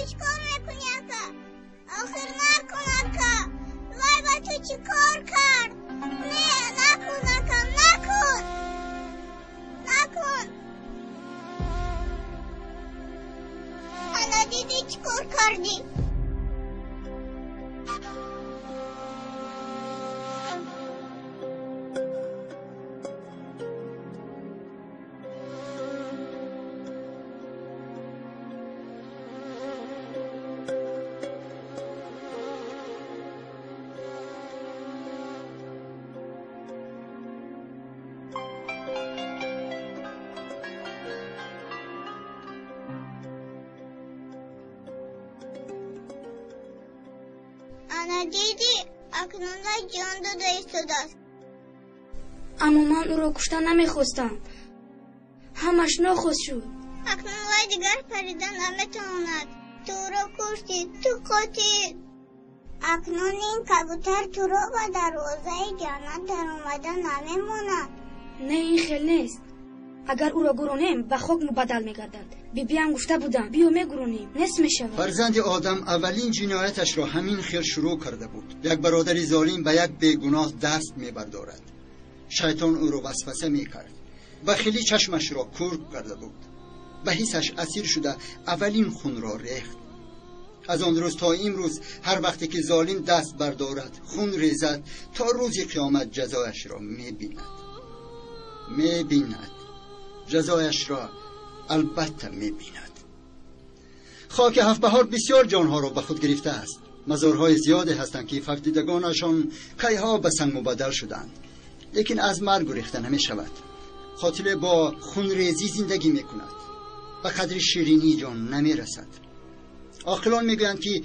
چیکار میکنی اکا؟ آخر نکن اکا. وای با تو چیکار کرد؟ نه نکن اکا نکن. انا دیدی چیکار کردی؟ انا دیدی اکنون جان داده ایستاده است. اما من او را کشتن نمیخواستم. همش ناخوش شد. اکنون وای دیگر پریدن نمیتواند. تو را کشتی تو قاتل. اکنون این کبوتر تو را به دروازه جنت در اومدن نمیماند. نه این خیل نیست. اگر او را گرونیم به خاک مبدل میگردد. بیبی هم گفته بودم بیا میگرونیم نصف میشود. فرزند آدم اولین جنایتش را همین خیل شروع کرده بود. یک برادر ظالم به یک بیگناه دست میبردارد. شیطان او را وسوسه میکرد. بخیلی چشمش را کرد کرده بود. به حسش اسیر شده اولین خون را ریخت. از آن روز تا امروز هر وقتی که ظالم دست بردارد خون ریزد تا روز قیامت جزایش را میبیند. جزایش را البته میبیند. خاک هفت بهار بسیار جانها را به خود گرفته است. مزارهای زیادی هستند که فقیدگانشان کیها به سنگ مبدل شدند، لیکن از مرگ گریخته نمی شود. قاتل با خونریزی زندگی می کند، به قدر شیرینی جان نمی رسد. عاقلان می گویند که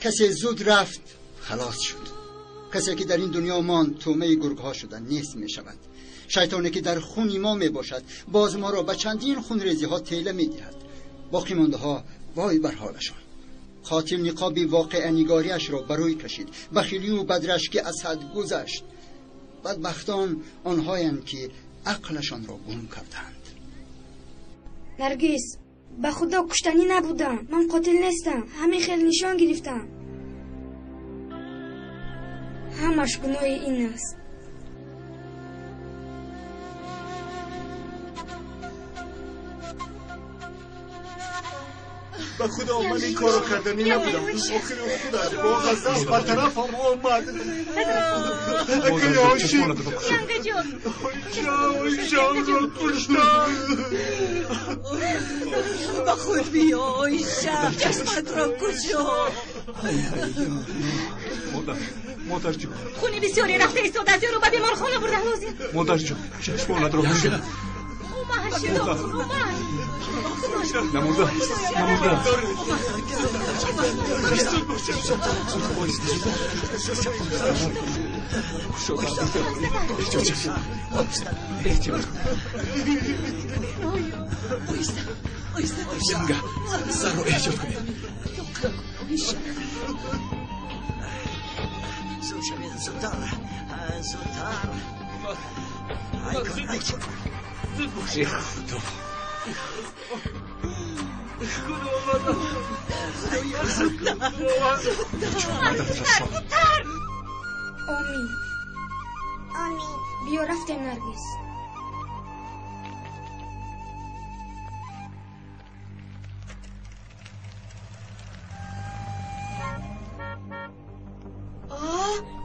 کسی زود رفت خلاص شد. کسی که در این دنیا ماند طعمه گرگها شدن نیست می شود. شیطانی که در خون ما می باشد باز ما را به چندین خونریزی ها تیله می دهد. باقی مانده ها وای بر حالشان. قاتل نقاب واقع نگاریش را بروی کشید. بخیلی و بدرشکی از حد گذشت. بدبختان آنهایند که عقلشان را گم کردند. نرگس به خدا کشتنی نبودم. من قاتل نیستم. همین خیل نشان گرفتم. همش گناه این است. به خدا من این کارو کردنی نبودم. آخر خدا با غضب برطرف هم آمد. اگه یاشی جان رو کشتم. به خود بیای شب چشمت را کجا. مادر جان خونی بسیاری رفته ایستاد از رو به بیمار خانه برده لازم. مادر جان چشمانت را کجا. نمورده سر رو احجاب کنید. زودتر ای خدا آمین. بیا رفتیم نرگس.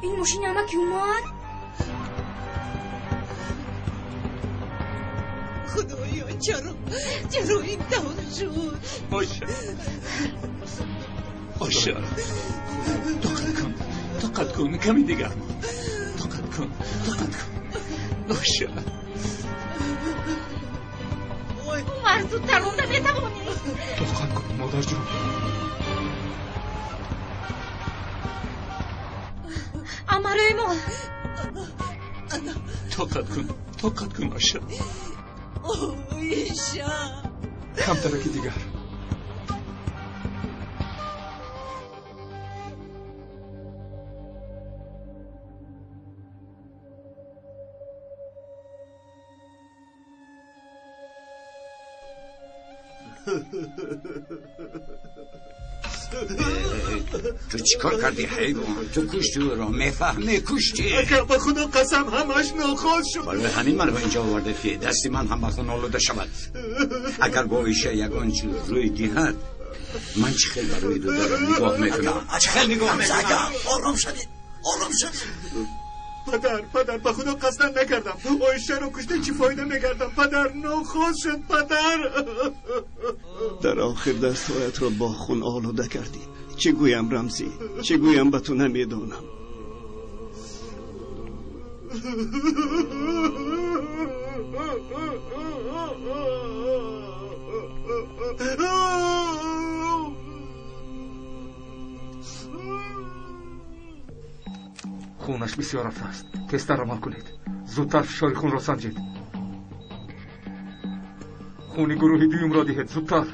این ماشین نمکی اومد. خدایا چرا این دور شد. باشه طاقت کن کمی دیگر طاقت کن باشه. عمر زودتر مونده نتوانی. طاقت کن مادر جون. عمرای ما طاقت کن آشا. ایشا کم ترکی دیگر. تو چیکار کردی حیوان؟ تو کشتی او را میفهمی کشتی؟ اگر به خدا قسم همش ناخوش شد. برای همین من به اینجا آورده که دستی من هم بخون آلوده شود. اگر گویشه یگان چیز روی دیهد من چه خیلی برای دو دارم نگاه میکنم. چه خیلی نگاه میکنم. آرام شدید. پدر به خدا قصدن نکردم. آیشه رو کشته چی فایده میگردم. پدر ناخوش شد پدر. در آخر دستهایت را با خون آلوده کردی. چه گویم رمزی؟ چه گویم به تو نمیدونم. خونش بسیار رفته است. تست را عمل کنید. زودتر فشار خون را سنجید. خون گروهی بیوم را دهید. زودتر.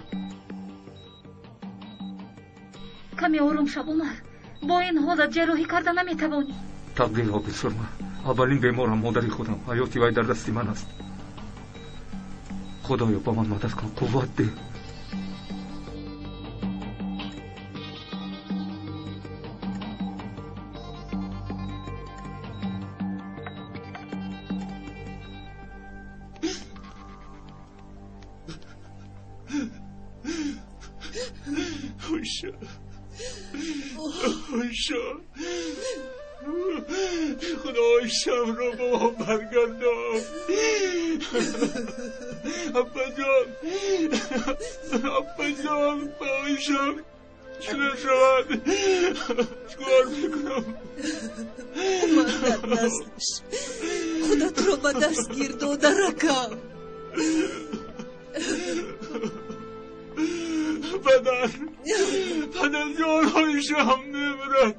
کمی آروم شو عمر. با این حالت جراحی کردن نمیتوانی. تقدیر عاقل سرما. اولین بیمارم مادری خودم. حیاتی وی در دستی من است. خدایا با من مدد کن. قوت ده. آیشه خدا آیشم رو با هم برگردم. ابا جان با آیشم چه شود؟ چکار میکنم؟ اومد در دستش. خودت رو به دست گیر داده رکم. پدر جان آیشه هم نمیرد.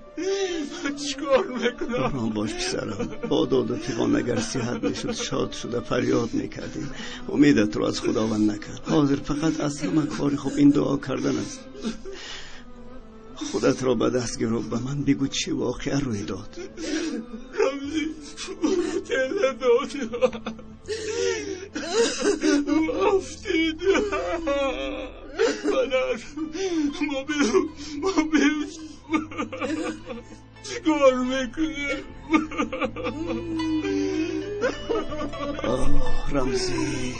چکار میکنم؟ آرام باش پسرم. با داد و فیغان اگر صحت میشد شاد شده فریاد میکردیم. امیدت رو از خداوند نکرد. حاضر فقط از همه کار خوب این دعا کردن است. خودت را به دست گرو. به من بگو چی واقعا روی داد. رمزی تله داد. افتید. پدر ما بیو چیکار میکنه؟ آه رمزی.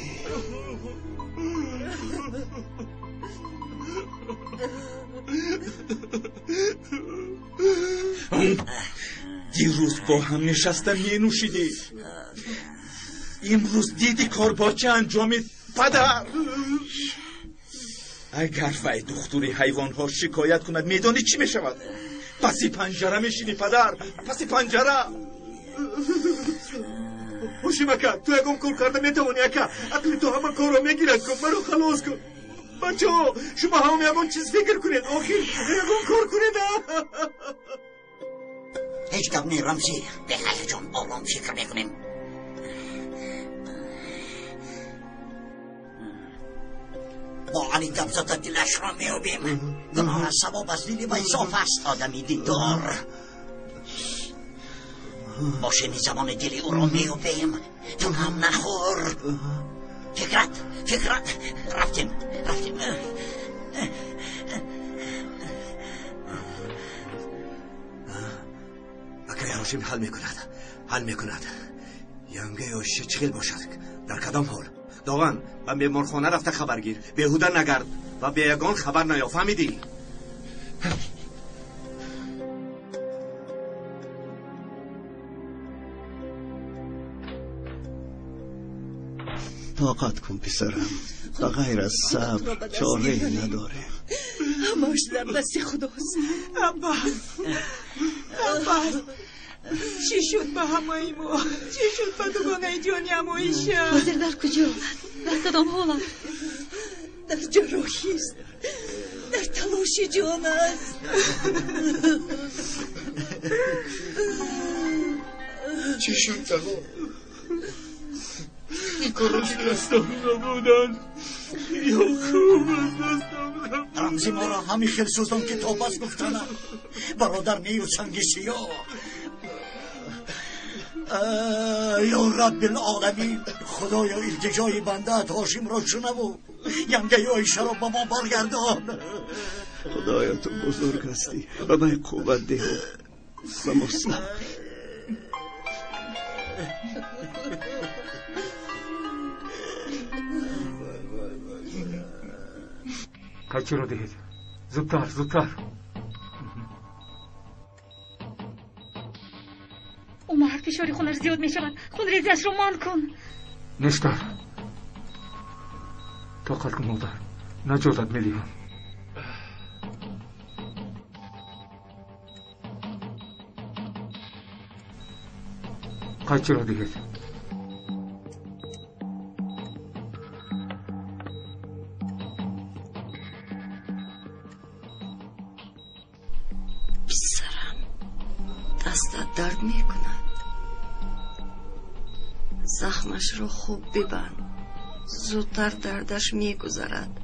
دیروز با هم نشستم می نوشیدی. امروز دیدی کار با چه انجامید پدر؟ اگر وی دختوری حیوان ها شکایت کند میدانی چی میشود؟ پسی پنجره میشینی پدر. پسی پنجره. خوشی مکن. تو یکم کار کرده میتوانی اکا. عقل تو همه کار رو میگیرد کن. منو خلاص کن. بچه ها شما هم یکم چیز فکر کنید. آخر یکم کار کنید. هیچ گپ نی رمزی. بخیر جان آرام فکر میکنیم. با علی گبزت دلش را میابیم. گناه سباب از دلی و صاف است آدمی دیدار. با شنی زمان دلی او را میابیم. تو هم نخور. فکرت رفتیم. اکای هاشم حل میکند. ینگه یا چخیل باشد. در کدام حال؟ داغن و بیمارخانه رفته خبر گیر. بیهوده نگرد و به یگان خبر نیا. فهمیدی؟ طاقت کن پسرم. به غیر از صبر چاره نداره. هماش در دست خداست. ابا چی شد به همه ما؟ چی شد به دوگانه جانی همایشه؟ حاضر در کجا؟ در کدام حالت؟ در جراحی است. در تلاش جان است. چی شد تقا؟ این کار از دستم نبودن. یا خوب از دستم نبودن. رمزی ما را همی خیل سوزدم که تا بس گفتنم. برادر نیو سنگ سیاه. یا رب العالمین. خدایا التجای بنده هاشم را شنو. ینگه آیشه را با ما برگردان. خدایا تو بزرگ هستی و به قوت ده و سموسا. قیچی رو دهید. زودتر زودتر. عمر فشاری خونش زیاد می شود. خون ریزیش رو ماند کن. نشتر. طاقت کن مادر. نجاتت می دیم. قیچی رو دهید. دستت درد می کند. زخمش رو خوب ببند. زودتر دردش می گذرد.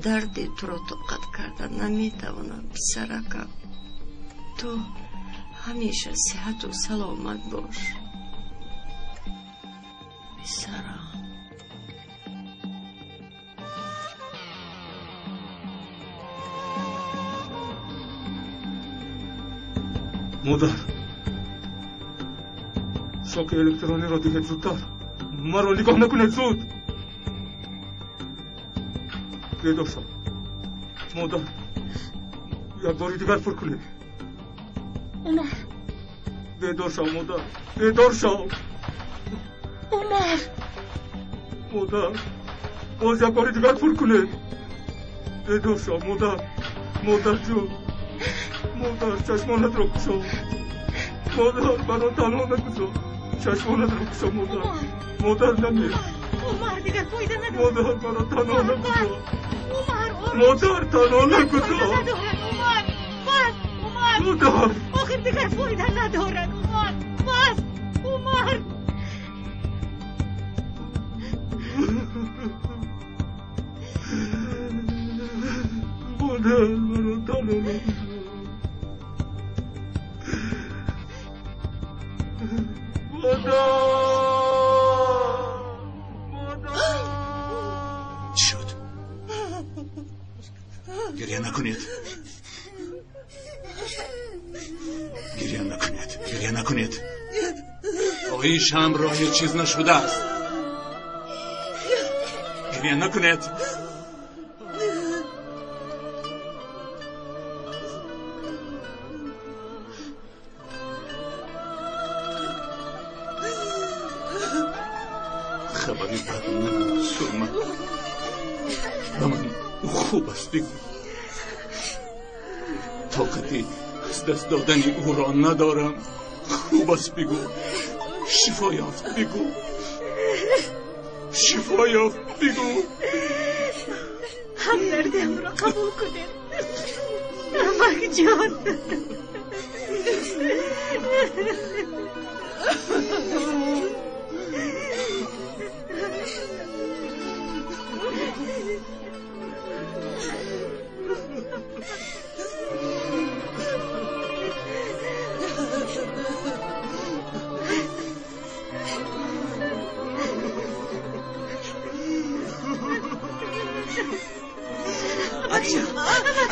درد تو رو طاقت کردن نمی توانم پسرکم. تو همیشه صحت و سلامت باش پسرم. مادر شوک الکترونی را دهید زودتر. مرا نگاه نکنید زود. بیدار شو مادر. یک باری دیگر پر کنید. عمر بیدار شو مادر. بیدار شو عمر. مادر باز یک باری دیگر پر کنید. بیدار شو مادر. مادر جون. مادر چشمانت رو کشو. مادر منو تنها نگذار. چشمانت رو کشو مادر. مادر نمیر. عمر دیگر فایده نداره. مادر منو تنها نگذار. عمر مادر تنها نگذار. عمر بس. عمر مادر آخر دیگر فایده ندارد. عمر بس. عمر مادر منو تنها نگذار. چی شد؟ گریه نکنید. گریه نکنید. گریه نکنید. آقای شم راه چیز نشده است. گریه نکنید. خبری بد نگو سرمه. با من خوب است بگو. طاقتی از دست دادن او را ندارم. خوب است بگو. شفا یافت بگو. شفا یافت بگو. همدردم را قبول کنید نمک جان.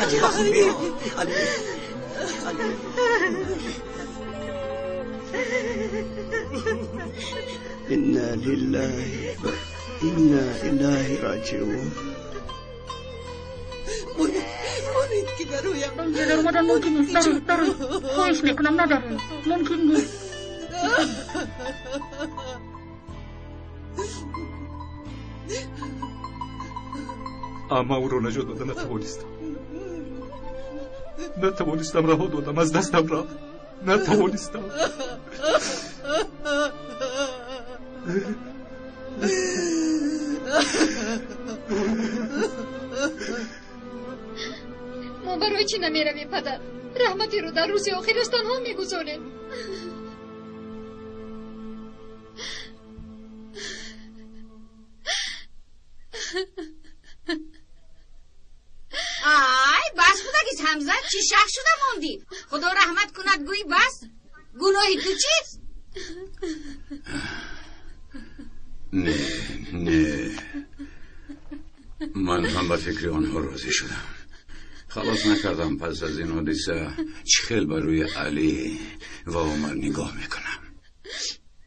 علی خود بیا. علی انا لله و انا الیه راجعون. مونید که برویم. جلو اومدن ممکن نیست. دارید خواهش میکنم ندارید. ممکن نیست. اما او رو نجات دادم. نتوانستم رها دادم. از دستم رفت. نتوانستم. ما برای چی نمیرویم پدر؟ رحمتی رو در روز آخرش تنها میگذاریم. آی بس بودگیز همزه چی شخ شده موندی؟ خدا رحمت کند گوی بس؟ گناهی تو چیست؟ نه من هم به فکر آنها راضی شدم. خلاص نکردم. پس از این حادثه چخیل بر روی علی و عمر نگاه میکنم.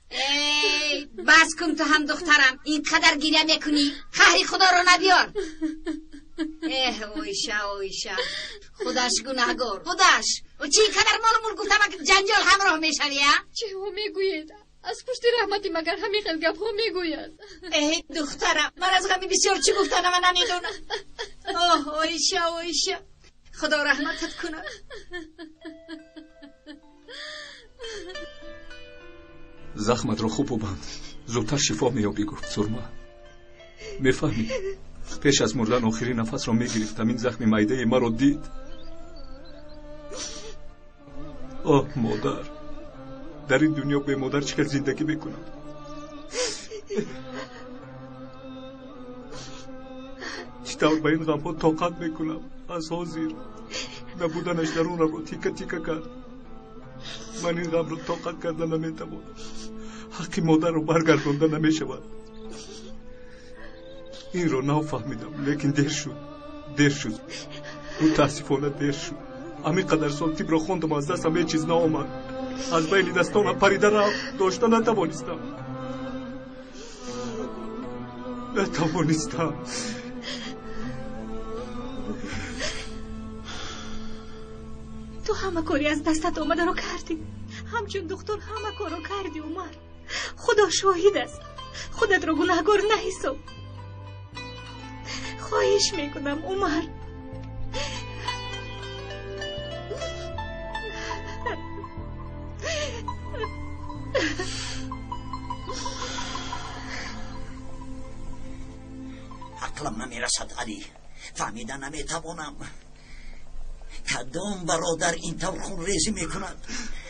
ای بس کن تو هم دخترم، اینقدر گیره میکنی؟ قهری خدا رو نبیار. اویشه خودش گناهگار، خودش. و چی اینقدر مال گفتم که جنجال همراه میشوی؟ چه ها میگوید؟ از پشت رحمتی مگر همین خیل گپ ها میگوید؟ ای دخترم، من از غمی بسیار چی گفتنم من نمیدونم. اویشه خدا رحمتت کنه. زخمت رو خوب ببند، زودتر شفا میابی. گفت سرما میفهمی پیش از مردن آخرین نفس رو میگرفتم، این زخم معده ما رو دید. آه مادر، در این دنیا به مادر چقدر زندگی بکنم؟ چطور با این غم ها طاقت میکنم؟ از حاضر نبودنش در اون رو تیکه تیکه کرد. من این غم رو طاقت کردن نمیتوانم. حق مادر رو برگردانده نمیشود. این رو نفهمیدم، لیکن دیر شد. متاسفانه دیر شد. همین قدر سال طب را خوندم، از دستم هیچ چیز نآمد. از بین دستانم پریده رفت، داشته نتوانستم. تو همه کاری از دستت آمده رو کردی، همچون دکتر همه کارو کردی عمر. خدا شاهد است، خودت رو گناهگار نحساب. خواهش میکنم عمر. عقلم نمیرسد علی، فهمیدن نمیتوانم. کدام برادر این طور خون ریزی میکند؟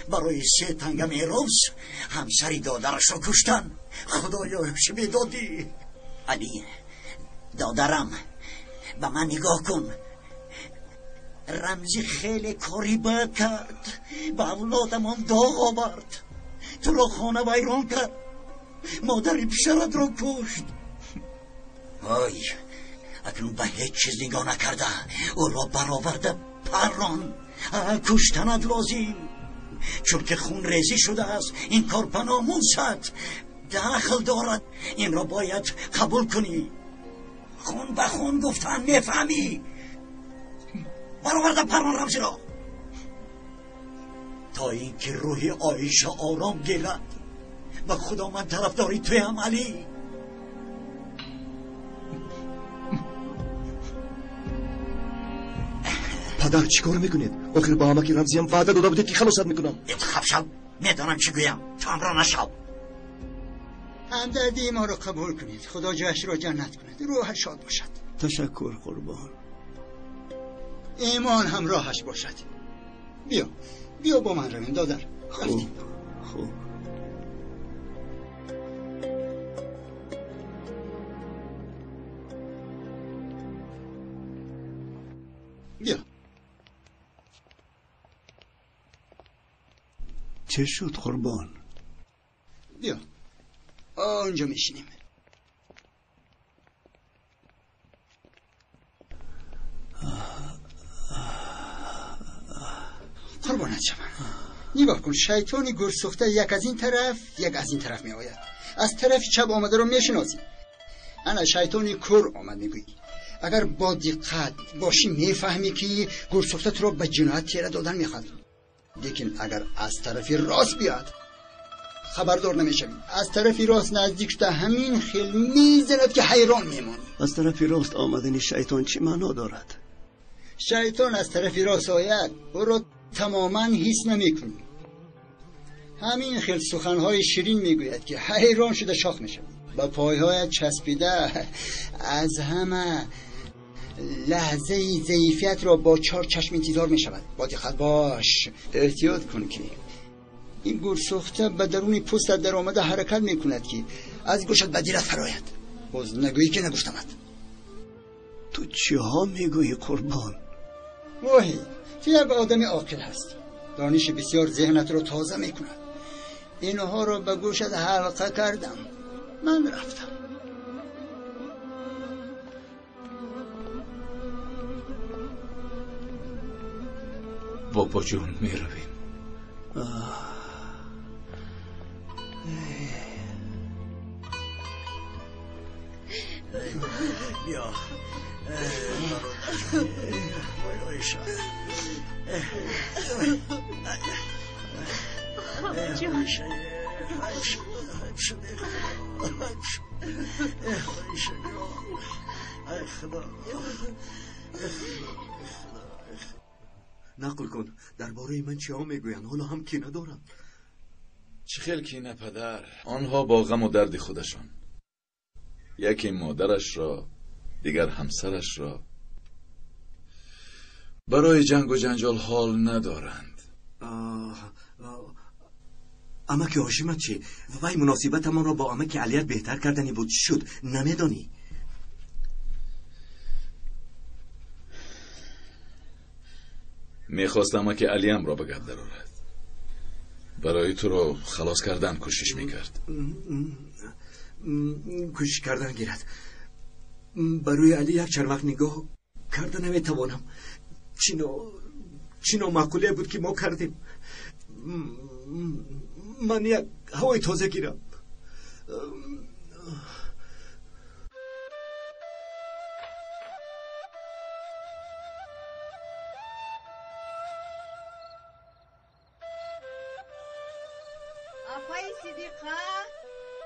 برای 3 تنگم روز همسری دادرش رو کشتن. خدایا چه بیدادی. علی دادرم، به من نگاه کن. رمزی خیلی کاری باید کرد، به اولادم هم داغ آورد، تو را خانه ویران کرد، مادری پسرت را کشت. وای، اکنون به هیچ چیز نگاه نکرده، او را برآورده پران کشتنت لازم. چون که خون ریزی شده است، این کار به ناموست دخل دارد. این را باید قبول کنی. خون به خون گفتن میفهمی؟ برآورده پران رمزی را تا اینکه روح عایشه آرام گیرد. به خدا من طرفداری توی هم علی. پدر چیکار میکنید؟ آخر با همه که رمزی هم وعده داده بودید که خلاصت میکنم. انتخاب شو، میدانم چی گویم، تو امرا نشو. همدردی ما رو قبول کنید. خدا جایش را جنت کند، روحش شاد باشد. تشکر قربان. ایمان هم راهش باشد. بیا با من رویم دادر. خوب بیا. چه شد قربان؟ بیا آنجا میشینیم. قربانت شوم. نگاه کن، شیطانی گرسخته یک از این طرف یک از این طرف می آید. از طرف چپ آمده رو میشناسی. انا شیطانی کر آمد میگویی. اگر با دقت باشی میفهمی که گرسخته تو رو به جنایت تیره دادن میخواد. لیکن اگر از طرف راست بیاد خبردار نمیشوی. از طرف راست نزدیک تا همین خیل میزند که حیران میمانی. از طرف راست آمدن شیطان چی معنا دارد؟ شیطان از طرف راست آید او را تماما حس نمیکنی. همین خیل سخنهای شیرین میگوید که حیران شده شاخ میشوی. با پایهایت چسبیده از همه لحظه ضعیفیت را با 4 چشم انتظار می شود. با دقت باش، احتیاط کن که این گرسخته به درون پوستت در آمده حرکت می کند که از گوشت به دیرت فراید. باز نگویی که نگفتمت. تو چی ها میگویی قربان؟ واهی تو یک آدم عاقل هستی. دانش بسیار ذهنت را تازه می کند. اینها را به گوشت حلقه کردم، من رفتم. بابا جون میرویم. بیا نقل کن درباره من چه ها میگویند؟ حالا هم کینه دارم. چه خیلی کینه پدر؟ آنها با غم و درد خودشان، یکی مادرش را، دیگر همسرش را، برای جنگ و جنجال حال ندارند. امک هاشمت چی؟ وای مناسبت من را با امک علیت بهتر کردنی بود. شد نمیدانی؟ میخواستم که علیم را به گرد درآورد، برای تو رو خلاص کردن کوشش میکرد. کوشش کردن گیرد. برای علی یک چند وقت نگاه کردن نمیتوانم. چینو معقوله بود که ما کردیم. من یک هوای تازه گیرم.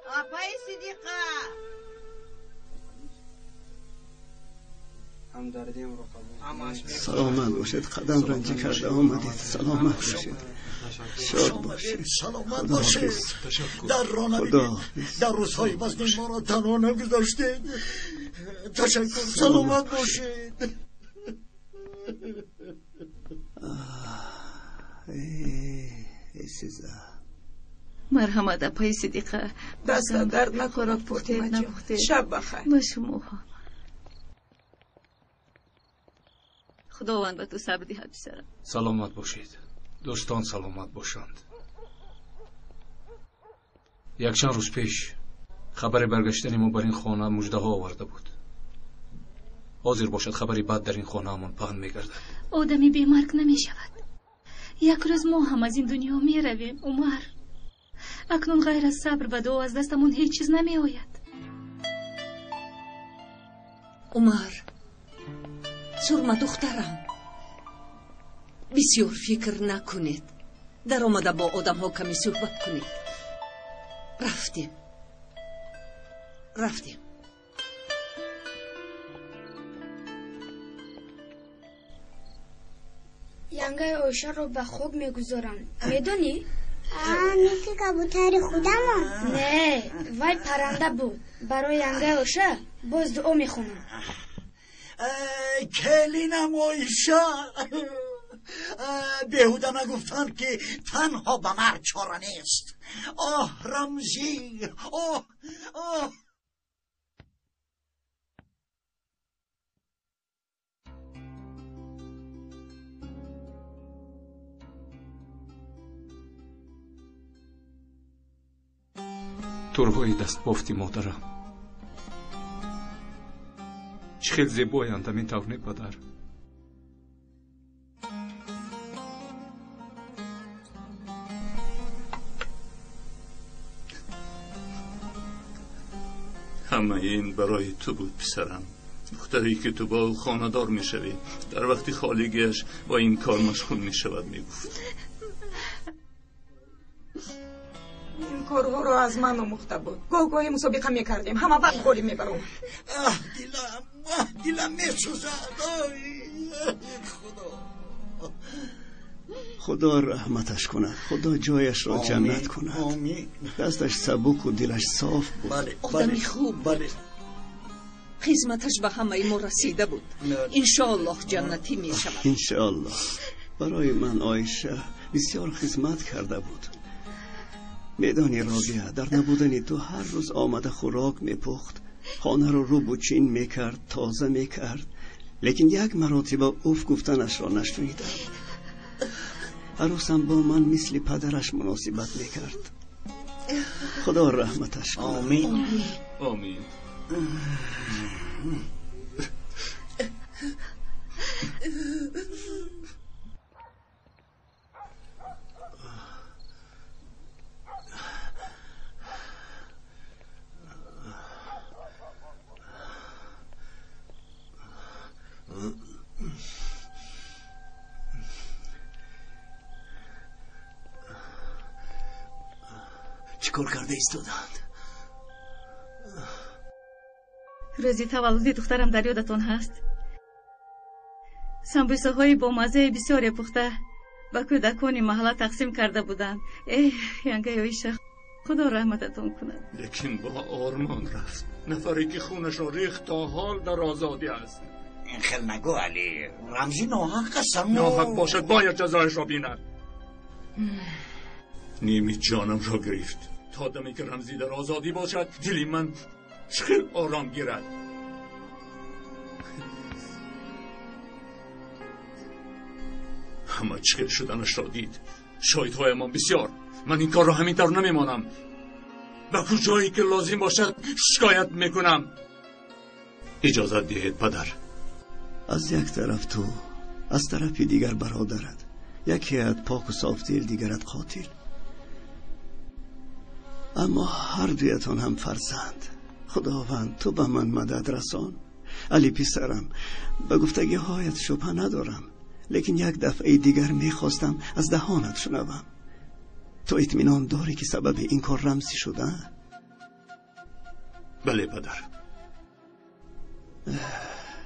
آپای صدیقه سلامت باشید. قدم رنجی کرده آمدید. سلامت باشید. شاد باشید. سلامت باشید. در راه نبینید. در روزهای وزنی ما را تنها نگذاشتید. تشکر. سلامت باشید. ای سیزه مرحمت اپای صدیقه. دست درد نکنه پوتین. شب بخیر. باشم خداوند به تو صبر دهد پسرم. سلامت باشید. دوستان سلامت باشند. یک چند روز پیش خبر برگشتن ما بر این خانه مژده ها آورده بود. حاضر باشد خبری بد در این خانه همان پهن میگردد. آدمی بیمارگ نمی شود. یک روز ما هم از این دنیا می رویم عمر. اکنون غیر از صبر و دعا از دستمون هیچ چیز نمی آید. عمر سرما دخترم، بسیار فکر نکنید. در آمده با آدم ها کمی صحبت کنید. رفتیم. ینگه آیشه رو به خواب میگذارن، میدونی؟ مثل کبوتر خودمون. نه وای پرنده بود. برای ینگه آیشه باز دعا میخونم. کلینم آیشه بهوده نگفتن که تنها به مرد چاره نیست. آه رمزی، آه ترهای دست بافتی مادرم، چه خیلی زیبایند همین تورنه پدر. همه این برای تو بود پسرم. دختری که تو با او خانه‌دار میشوی، در وقتی خالگیش با این کار مشغول میشود میگفت. این کارها رو از من آموخته بود. گاهی مسابقه میکردیم، همه وقت گلی میبرم. دلم میسوزد. خدا رحمتش کند. خدا جایش را جنت کند. آمین. دستش سبک و دلش صاف بود. آدمی خوب. خدمتش به همه ما رسیده بود. انشاءالله جنتی می شود. انشاءالله. برای من آیشه بسیار خدمت کرده بود. میدانی رابعه، در نبودن تو هر روز آمده خوراک میپخت، خانه رو بوچین میکرد، تازه میکرد، لیکن یک مراتب اوف گفتنش را نشنیدم. عروسم با من مثل پدرش مناسبت میکرد. خدا رحمتش کند. آمین. آمین. چیکار کرده ایستادند؟ روزی تولد دخترم در یادتون هست؟ سمبوسه های با مزه بسیار پخته به کودکان محله تقسیم کرده بودند. ینگه عایشه خدا رحمتتون کند. لیکن با آرمان رفت، نفری که خونش را ریخت تا حال در آزادی است. این خیل نگو علی، رمزی ناحق قسم ناحق باشد باید جزایش را بیند. نیمی جانم را گرفت. تا دمی که رمزی در آزادی باشد دلی من چخیل آرام گیرد. همه چخیل شدنش را دید. شاهدهای ما بسیار. من این کار را همین طور نمیمانم. به کجایی که لازم باشد شکایت میکنم. اجازت دهید پدر. از یک طرف تو، از طرفی دیگر برادرت، یکیت پاک و صافدل، دیگرت قاتل. اما هر دویتان هم فرزند. خداوند تو به من مدد رسان. علی پسرم، به گفتگی هایت شبه ندارم، لیکن یک دفعه دیگر میخواستم از دهانت شنوم. تو اطمینان داری که سبب این کار رمزی شده؟ بله پدر.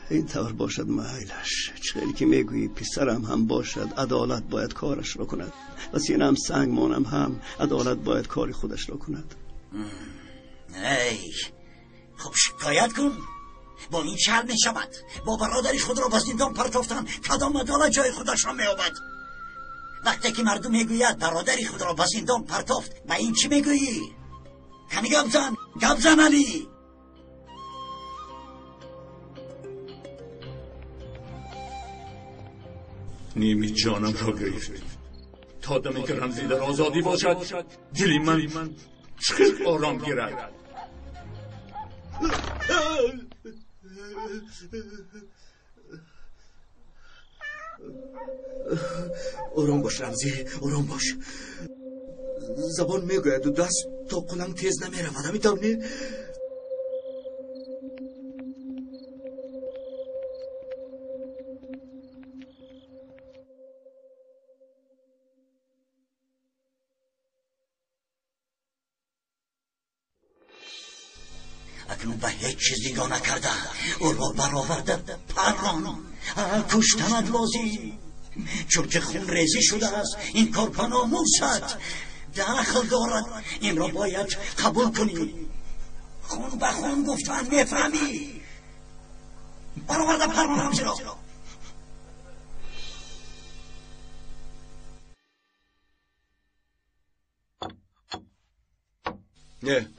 این طور باشد محیلش. چخیلی که میگویی پسرم هم باشد عدالت باید کارش را کند و سینم سنگ مانم هم عدالت باید کاری خودش را کند. خب شکایت کن. با این چل می شود. با برادری خود را به زندان پرتافتن کدام عدالت جای خودش را می یابد؟ وقتی که مردم میگوید برادری خود را به زندان پرتافت، به این چی میگویی؟ کمی گپ زن علی. نیمی جانم را گرفت. تا دمی که رمزی در آزادی باشد دلی من چخیل آرام گیرد. آرام باش رمزی، آرام باش. زبان میگوید و دست تا قلم تیز نمیرود. همیتونی؟ اکنون به هیچ چیزی گاه نکرده. او را برآورده پران کشتند لازم، چون که خون ریزی شده است. این کار به ناموست دخل دارد. این را باید قبول کنی. خون به خون گفتن میفهمی؟ برآورده پران رمزی را. نه،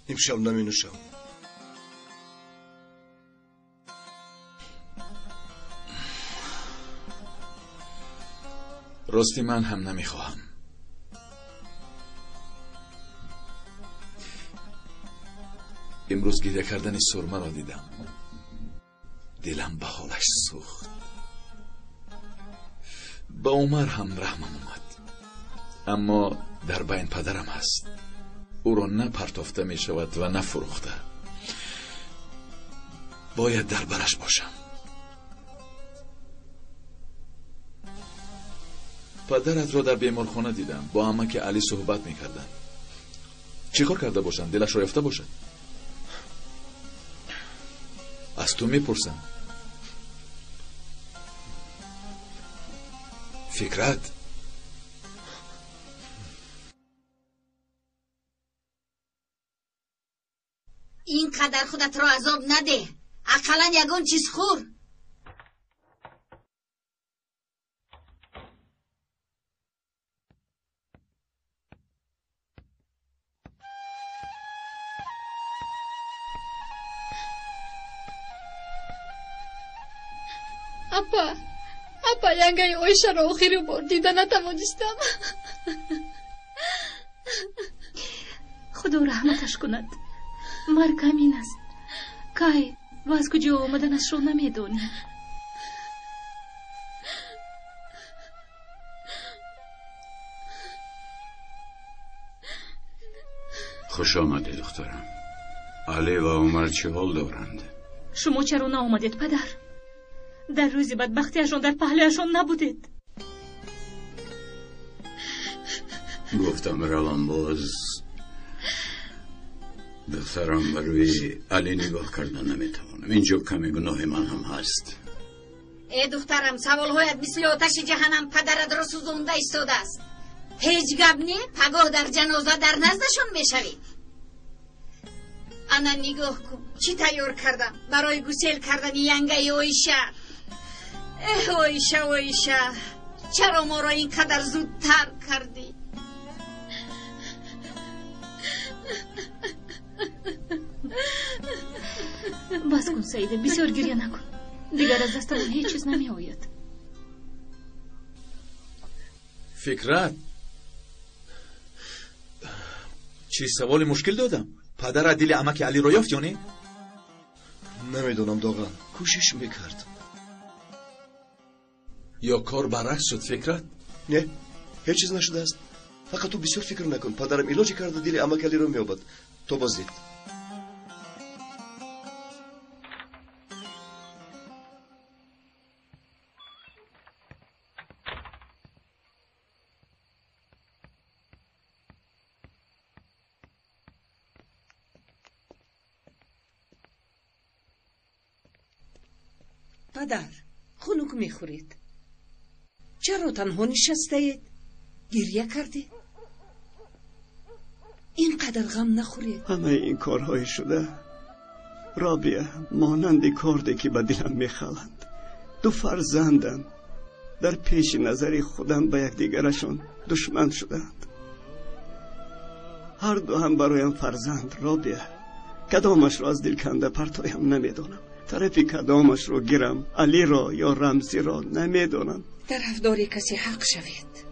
امشب نمی نوشم. راستی من هم نمیخواهم. امروز گریه کردن سرمه را دیدم. دلم به حالش سوخت. با عمر هم رحمم اومد. اما در بین پدرم هست. او را نه پرتافته می شود و نه فروخته. باید در برش باشم. پدرت را در بیمارخانه دیدم. با عمه که علی صحبت می کردن. چی کار کرده باشند؟ دلش را یافته باشد. از تو می پرسم. فکرت اینقدر خودت را عذاب نده. اقلا یگان چیز خور. اپا ینگه عایشه را آخری بار دیده نتوانستم. خدا رحمتش کند. مرگ همین است. کای و از کجا آمدنش را نمیدونی. خوش آمده دخترم. علی و عمر چه حال دارند؟ شما چرا نآمدید پدر؟ در روزی بدبختیشان در پهلویشان نبودید. گفتم روم باز دخترم بروی علی نگاه کردن نمیتوانم. اینجا کمی گناه من هم هست. ای دخترم سوالهایت مثل آتش جهنم پدرت را سوزونده ایستاده است. هیچ گپ نی پگاه در جنازه در نزدشان میشوی. انا نگاه کن چی تیار کردم برای گسیل کردن ینگه اویشه. اویشه چرا ما را اینقدر زودتر کردی؟ بس کن سعیده، بسیار گریه نکن. دیگر از دست من هیچ چیز نمی آید. فکرت چی سوال مشکل دادم؟ پدر دل عمک علی رو یافت یا نه؟ نمیدونم داغم، کوشش میکرد. یا کار برعکس شد فکرت؟ نه هیچ چیز نشده است. فقط تو بسیار فکر نکن. پدرم علاجی کرده دل عمک علی رو میابد. تو بازدید. پدر خنک میخورید. چرا تنها نشسته اید؟ گریه کردید؟ اینقدر غم نخورید. همه این کارهای شده رابیه مانند کارده که به دلم میخلند. دو فرزندم در پیش نظر خودم به یکدیگرشون دشمن شدند. هر دو هم برایم فرزند رابیه. کدامش را از دل کنده پرتایم نمیدونم. طرفی کدامش رو گیرم، علی را یا رمزی را نمیدونم. طرفدار کسی حق شوید.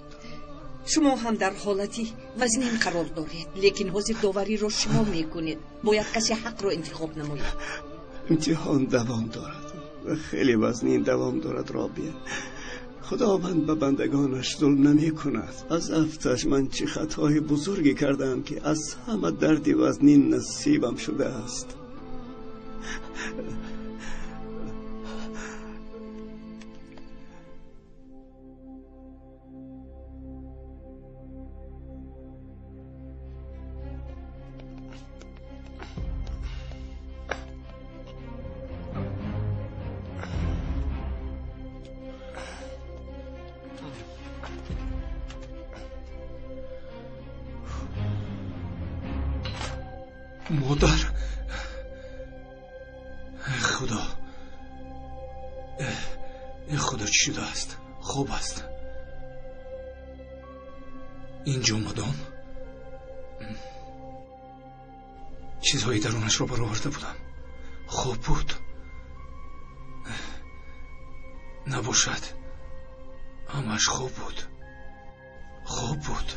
شما هم در حالتی وزنین قرار دارید، لیکن حاضر داوری را شما میکنید. باید کسی حق را انتخاب نماید. امتحان دوام دارد، خیلی وزنین دوام دارد رابیه. خداوند به بندگانش ظلم نمی کند. از افتش من چه خطای بزرگی کردم که از همه دردی وزنین نصیبم شده است. مادر خدا، خدا چی شده است؟ خوب است. اینجا آمدم چیزهایی درونش را برآورده بودم. خوب بود. نباشد همش خوب بود. خوب بود.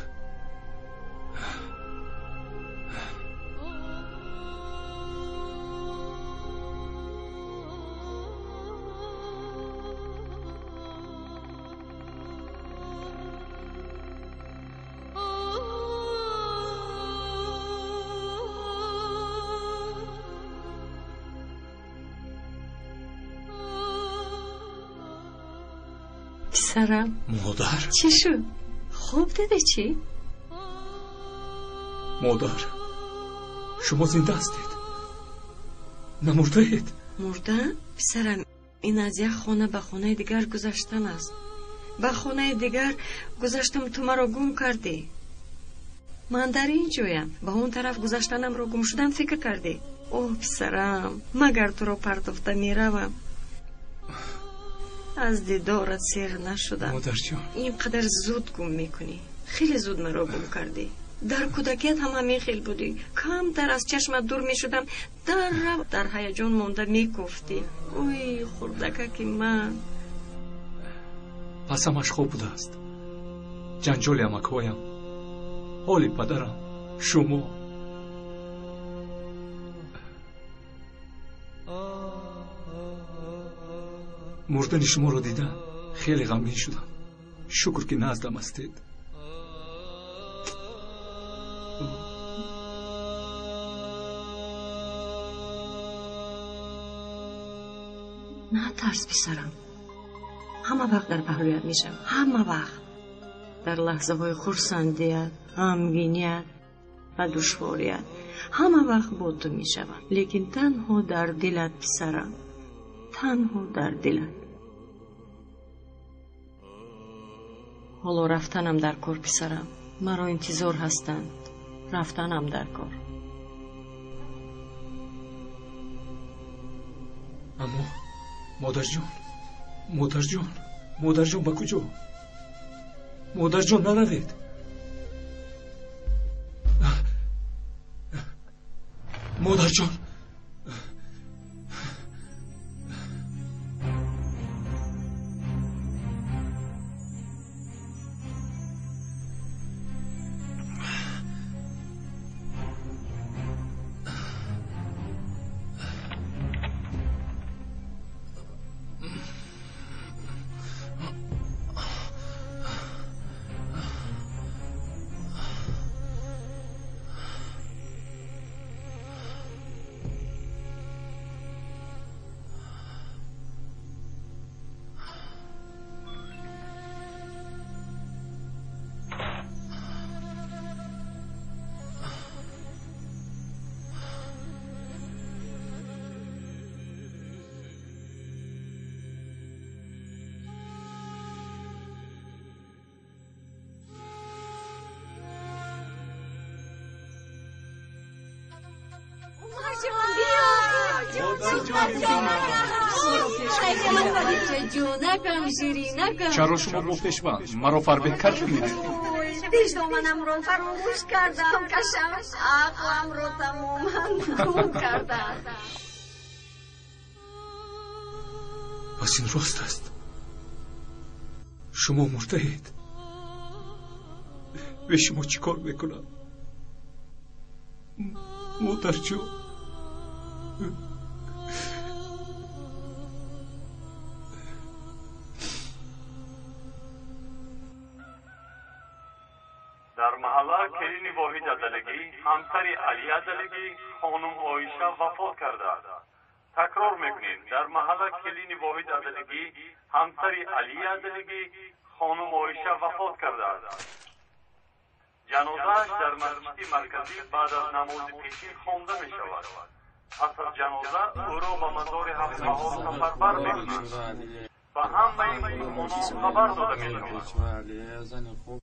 پسرم مادر چی شد؟ خوب دیده چی؟ مادر شما زنده هستید؟ نمرده اید؟ مردن؟ پسرم این از یک خانه به خانه دیگر گذشتن است. به خانه دیگر گذشتم تو مرا گم کردی. من در این جویم. به اون طرف گذشتنم را گم شدن فکر کردی. اوه پسرم مگر تو را پرتافته می روم. از دیدارت سیر نشدم. مادر جان اینقدر زود گم میکنی. خیلی زود مرا گم کردی. در کودکیت هم همین خیل بودی. کمتر از چشمت دور میشدم در هیجان مانده میگفتی اوی خردکک من. پس همش خوب بوده است. جنجال عمک‌هایم، حال پدرم، شما. مردن شما را دیدم خیلی غمگین شدم. شکر که نزدم هستید. نه ترس پسرم. همه وقت در پهلویت میشم. همه وقت در لحظه های خرسندیت غمگینیت و دشواریت همه وقت با تو می شود، لیکن تنها در دلت پسرم، تنها در دلت. حالا رفتنم در کار پسرم، مرا انتظار هستند، رفتنم در کار. اما مادر جان به کجا؟ مادر جان نروید. مادر جان چرا شما گفتش من مرا فربه کرد میده؟ پیش دامنم رو فراموش کردم کشم، عقلم رو تماما گم کردم. پس این راست است، شما مرده اید. به شما چی کار بکنم؟ مادر جان در محله کلین واحد عدلگی همسر علی عدلگی خانم عایشه وفات کرده است. تکرار میکنیم، در محله کلین واحد عدلگی همسر علی عدلگی خانم عایشه وفات کرده است. جنازه‌اش در مسجد مرکزی بعد از نماز پیشین خوانده می شود. پس از جنازه او را به مزار هفت‌بهار سفربر می‌کنند و همه مسلمانان خبر داده می شود.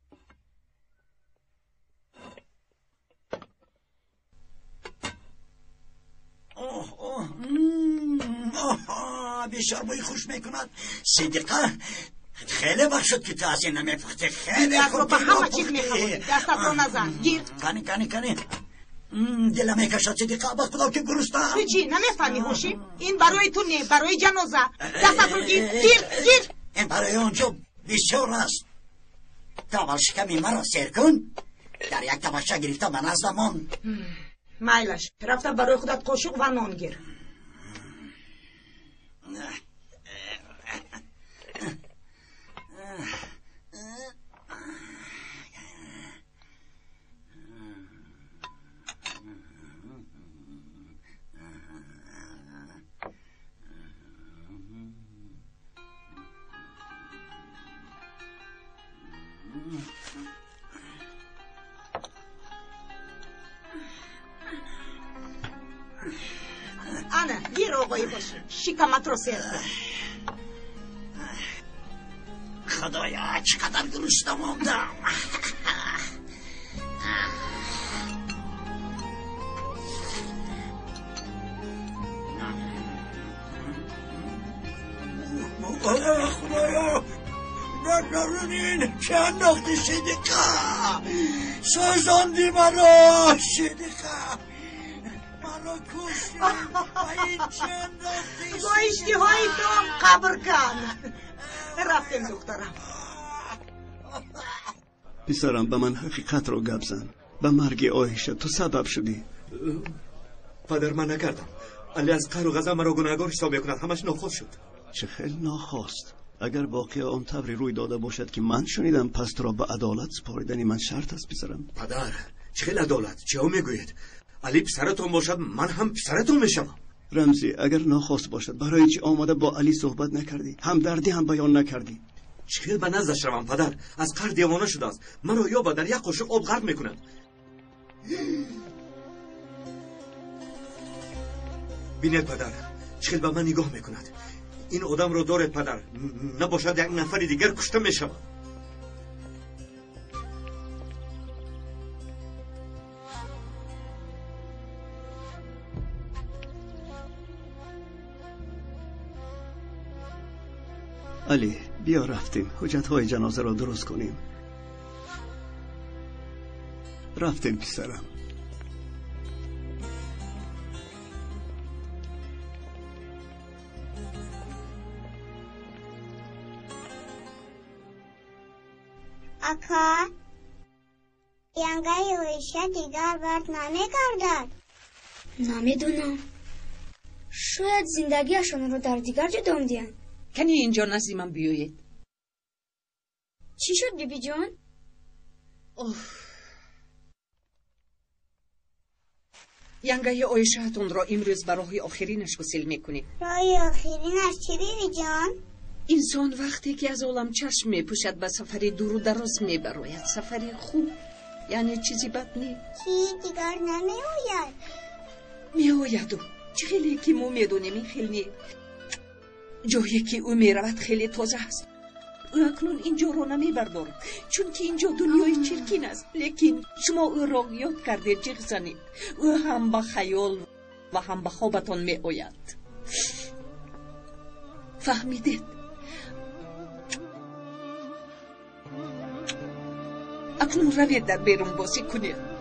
بسیار بوی خوش میکند. صدیقه خیلی وقت شد که تو از این نمیپخته. خیلی خوب به همه چیز میخواد. دستت رو نزن. گیر کنی دلم میکشد صدیقه، با خدا که گرستم. تو چی نمیفهمی هوشی؟ این برای تو نه، برای جنازه. دستت رو گیر. این برای اونجا بسیار است. تا اول شکمی مرا سیر کن. در یک تماشا گرفته به نزدمان. مایلش رفته برای خودت قاشق و نان گیر. Ana, gir آقای باشه. شکمت رو سیر کن. خدایا چقدر گرسنه ماندم. خدایا نرونین که انداختی صدیقه، سوزاندی مرا صدیقه، مرا کشتی و این چه انداختی با اشتهای تو هم قبر کن. رفتیم دخترم. پسرم به من حقیقت رو گپ زن. به مرگ عایشه تو سبب شدی. پدر من نکردم. علی از قهر و غضب مرا گناهکار حساب میکند. همش ناخوش شد. چه خیلی ناخواست. اگر واقعا آن طوری روی داده باشد که من شنیدم، پس تو را به عدالت سپاریدن من شرط است پسرم. پدر چه خیلی عدالت؟ چه ها میگوید؟ علی پسرتون باشد من هم پسرتون میشم. رمزی اگر ناخواست باشد برای چی آمده با علی صحبت نکردی؟ همدردی هم بیان نکردی؟ چخیل به نزدش روم پدر. از قهر دیوانه شده است. مرا یا در یک قاشق آب غرق میکند. بینید پدر، چخیل به من نگاه میکند. این آدم رو دارد پدر، نباشد یک نفر دیگر کشته میشود. علی بیا رفتیم حجتهای جنازه را درست کنیم. رفتیم پسرم. اکا ینگه اویشه دیگر برد نمیگردد. نمیدونم، شاید زندگیشان رو در دیگر جا دادند. کنی اینجا نزد من بیایید. چی شد بیبی جان؟ ینگه آیشهتون را امروز برای آخرینش گسیل میکنیم. برای آخرینش چی بیبی جان؟ انسان وقتی که از عالم چشم میپوشد به سفری دور و دراز میبراید. سفری خوب یعنی چیزی بد نی. چی دیگر نمیآید؟ میآید و خیلی که ما میدونیم این خیلی جایی که او میرود خیلی تازه است. او اکنون اینجا رو نمیبردارد چون که اینجا دنیای چرکین است. لیکن شما او را یاد کرده جیغ زنید. او هم به خیال و هم به خوابتان میآید. فهمیدید؟ اکنون روید در بیرون بازی کنید.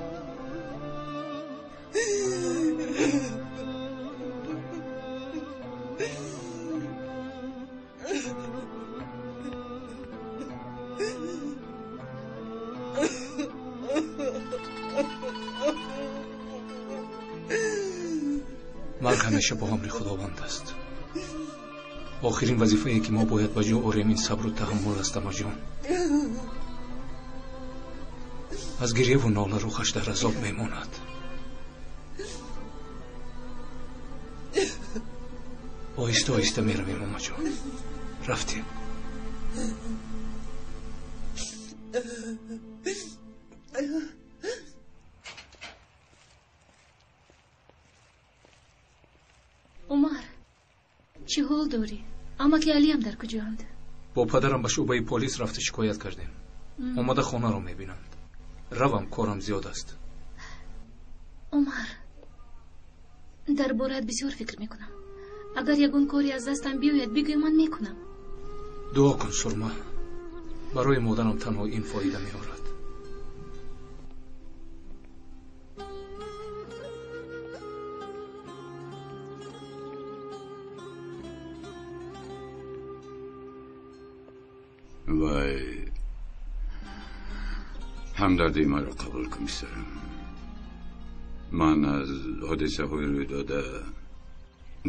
مرگ همیشه با امر خداوند است. آخرین وظیفه ای که ما باید با جا آوریم این صبر و تحمل است اما جان. از گریه و ناله روحش در عذاب میماند. آهسته آهسته میرویم اما جان. رفتیم. عمر چی حال داری؟ اما که علی هم در کجاند؟ با پدرم به شعبه پلیس رفته شکایت کردیم. اومده خانه رو میبینند. روم کارم زیاد است. عمر در بارت بسیار فکر میکنم. اگر یگون کاری از دستم بیاید بگوی من میکنم. دعا کن سرما. برای مادرم تنها این فایده میارد. وای همدردی ما را قبول کن میسرم. من از حادثه های روی داده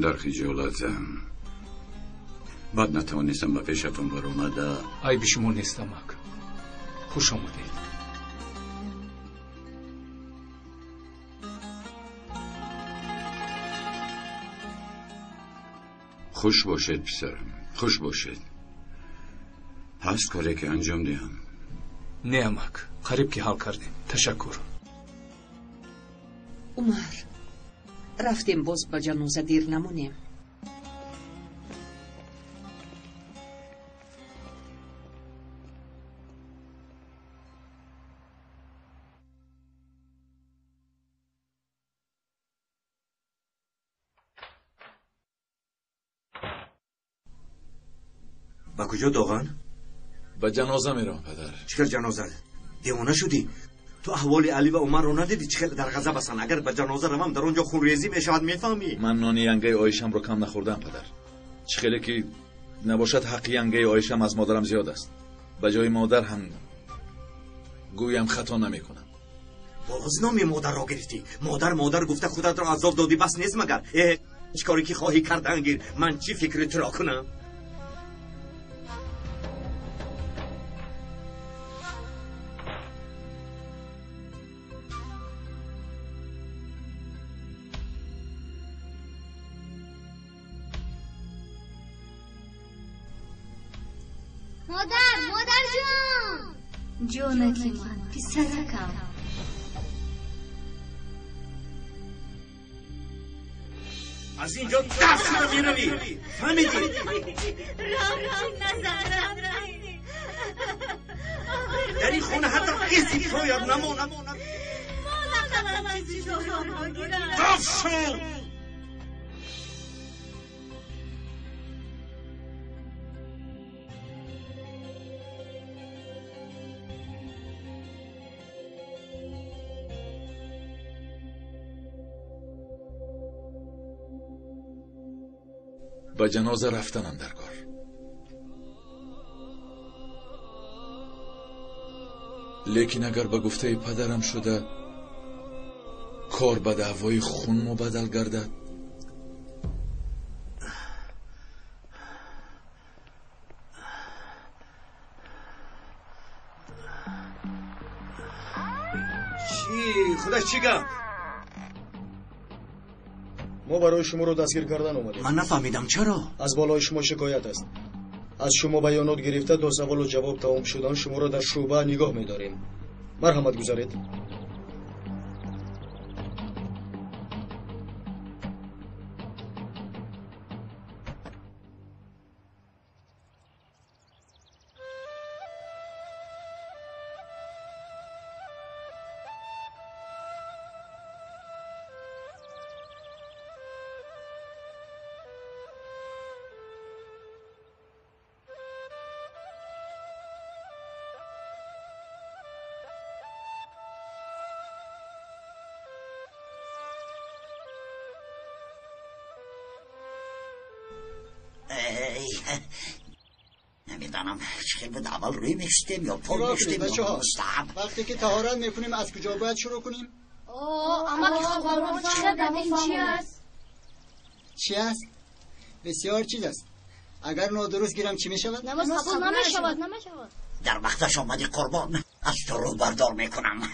در خجالتم. بعد نتوانستم به پیشتون بر اومده. عیب شما نیست امک. خوش آمدید. خوش باشید پسرم. خوش باشید. هست کاری که انجام دیم؟ نه امک. قریب که حل کردیم. تشکر. عمر رفتیم باز با جنازه دیر نمونیم. با کجا داغن؟ به جنازه میرم پدر. چخیل جنازه؟ دیوانه شدی؟ تو احوال علی و عمر رو ندیدی چخیل در غضب هستن؟ اگر به جنازه روم در اونجا خونریزی میشود میفهمی؟ من نان ینگه آیشم رو کم نخوردم پدر. چخیلی که نباشد حق ینگه آیشم از مادرم زیاد است. به جای مادر هم گویم خطا نمی کنم. باز نامی مادر را گرفتی. مادر گفته خودت را عذاب دادی بس نیست مگر؟ چه کاری که خواهی کردن گیر. من چی فکرت را کنم؟ مادر جان جونکی من پسرکم. از اینجا دست رو میروی فهمیدی؟ در این خونه حتی کسی شاید نمونم. دف شو! به جنازه رفتنم در کار. لیکن اگر به گفته پدرم شده کار به دعوای خون مبدل گردد، چی؟ خدا چی گفت؟ ما برای شما رو دستگیر کردن اومدیم. من نفهمیدم چرا؟ از بالای شما شکایت است. از شما بیانات گرفته تا سوال و جواب تمام شدن شما را در شعبه نگاه می‌داریم. مرحمت گذارید. نمیدانم چه بود اول روی میشتیم یا پل میشتیم یا مستحب. وقتی که طهارت میکنیم از کجا باید شروع کنیم؟ اما که خبرون چقدر این چی است؟ چی است؟ بسیار چیز است. اگر نادرست گیرم چی میشود؟ نماز قبول نمیشود. در وقتش آمدی قربان، از تو رو بردار میکنم.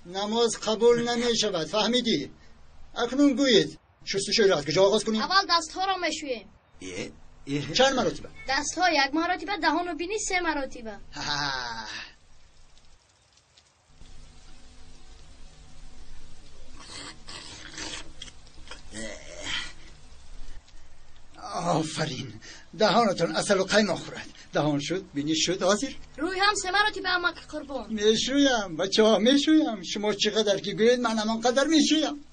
نماز قبول نمیشود، فهمیدی؟ اکنون گویید شستشوی را از کجا آغاز کنیم؟ اول دستها را میشوییم. چند مرتبه؟ دستها 1 مرتبه، دهان و بینی 3 مرتبه. آفرین، دهانتون اصل و قیم آخورد. دهان شد، بینی شد، حاضر. روی هم 3 مرتبه اما که قربان. میشویم بچه ها، میشویم. شما چقدر که گوید من همان قدر میشویم.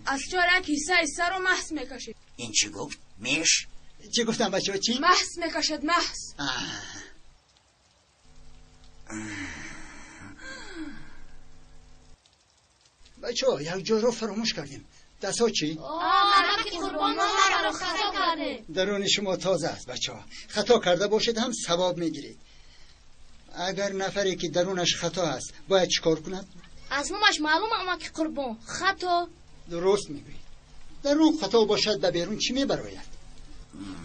از چاره کیسه سر رو محض میکشید. این چی گفت؟ میش؟ چی گفتم بچه ها؟ چی؟ محض میکشد، محض. بچه ها یک جا رو فراموش کردیم. دست ها چی؟ مرمک قربان ما را خطا کرده. درون شما تازه است بچه ها. خطا کرده باشد هم ثواب میگیرید. اگر نفری که درونش خطا است باید چیکار کند؟ از نومش معلوم اما که قربان خطا. درست میگویی. درون خطا باشد به بیرون چی میبراید؟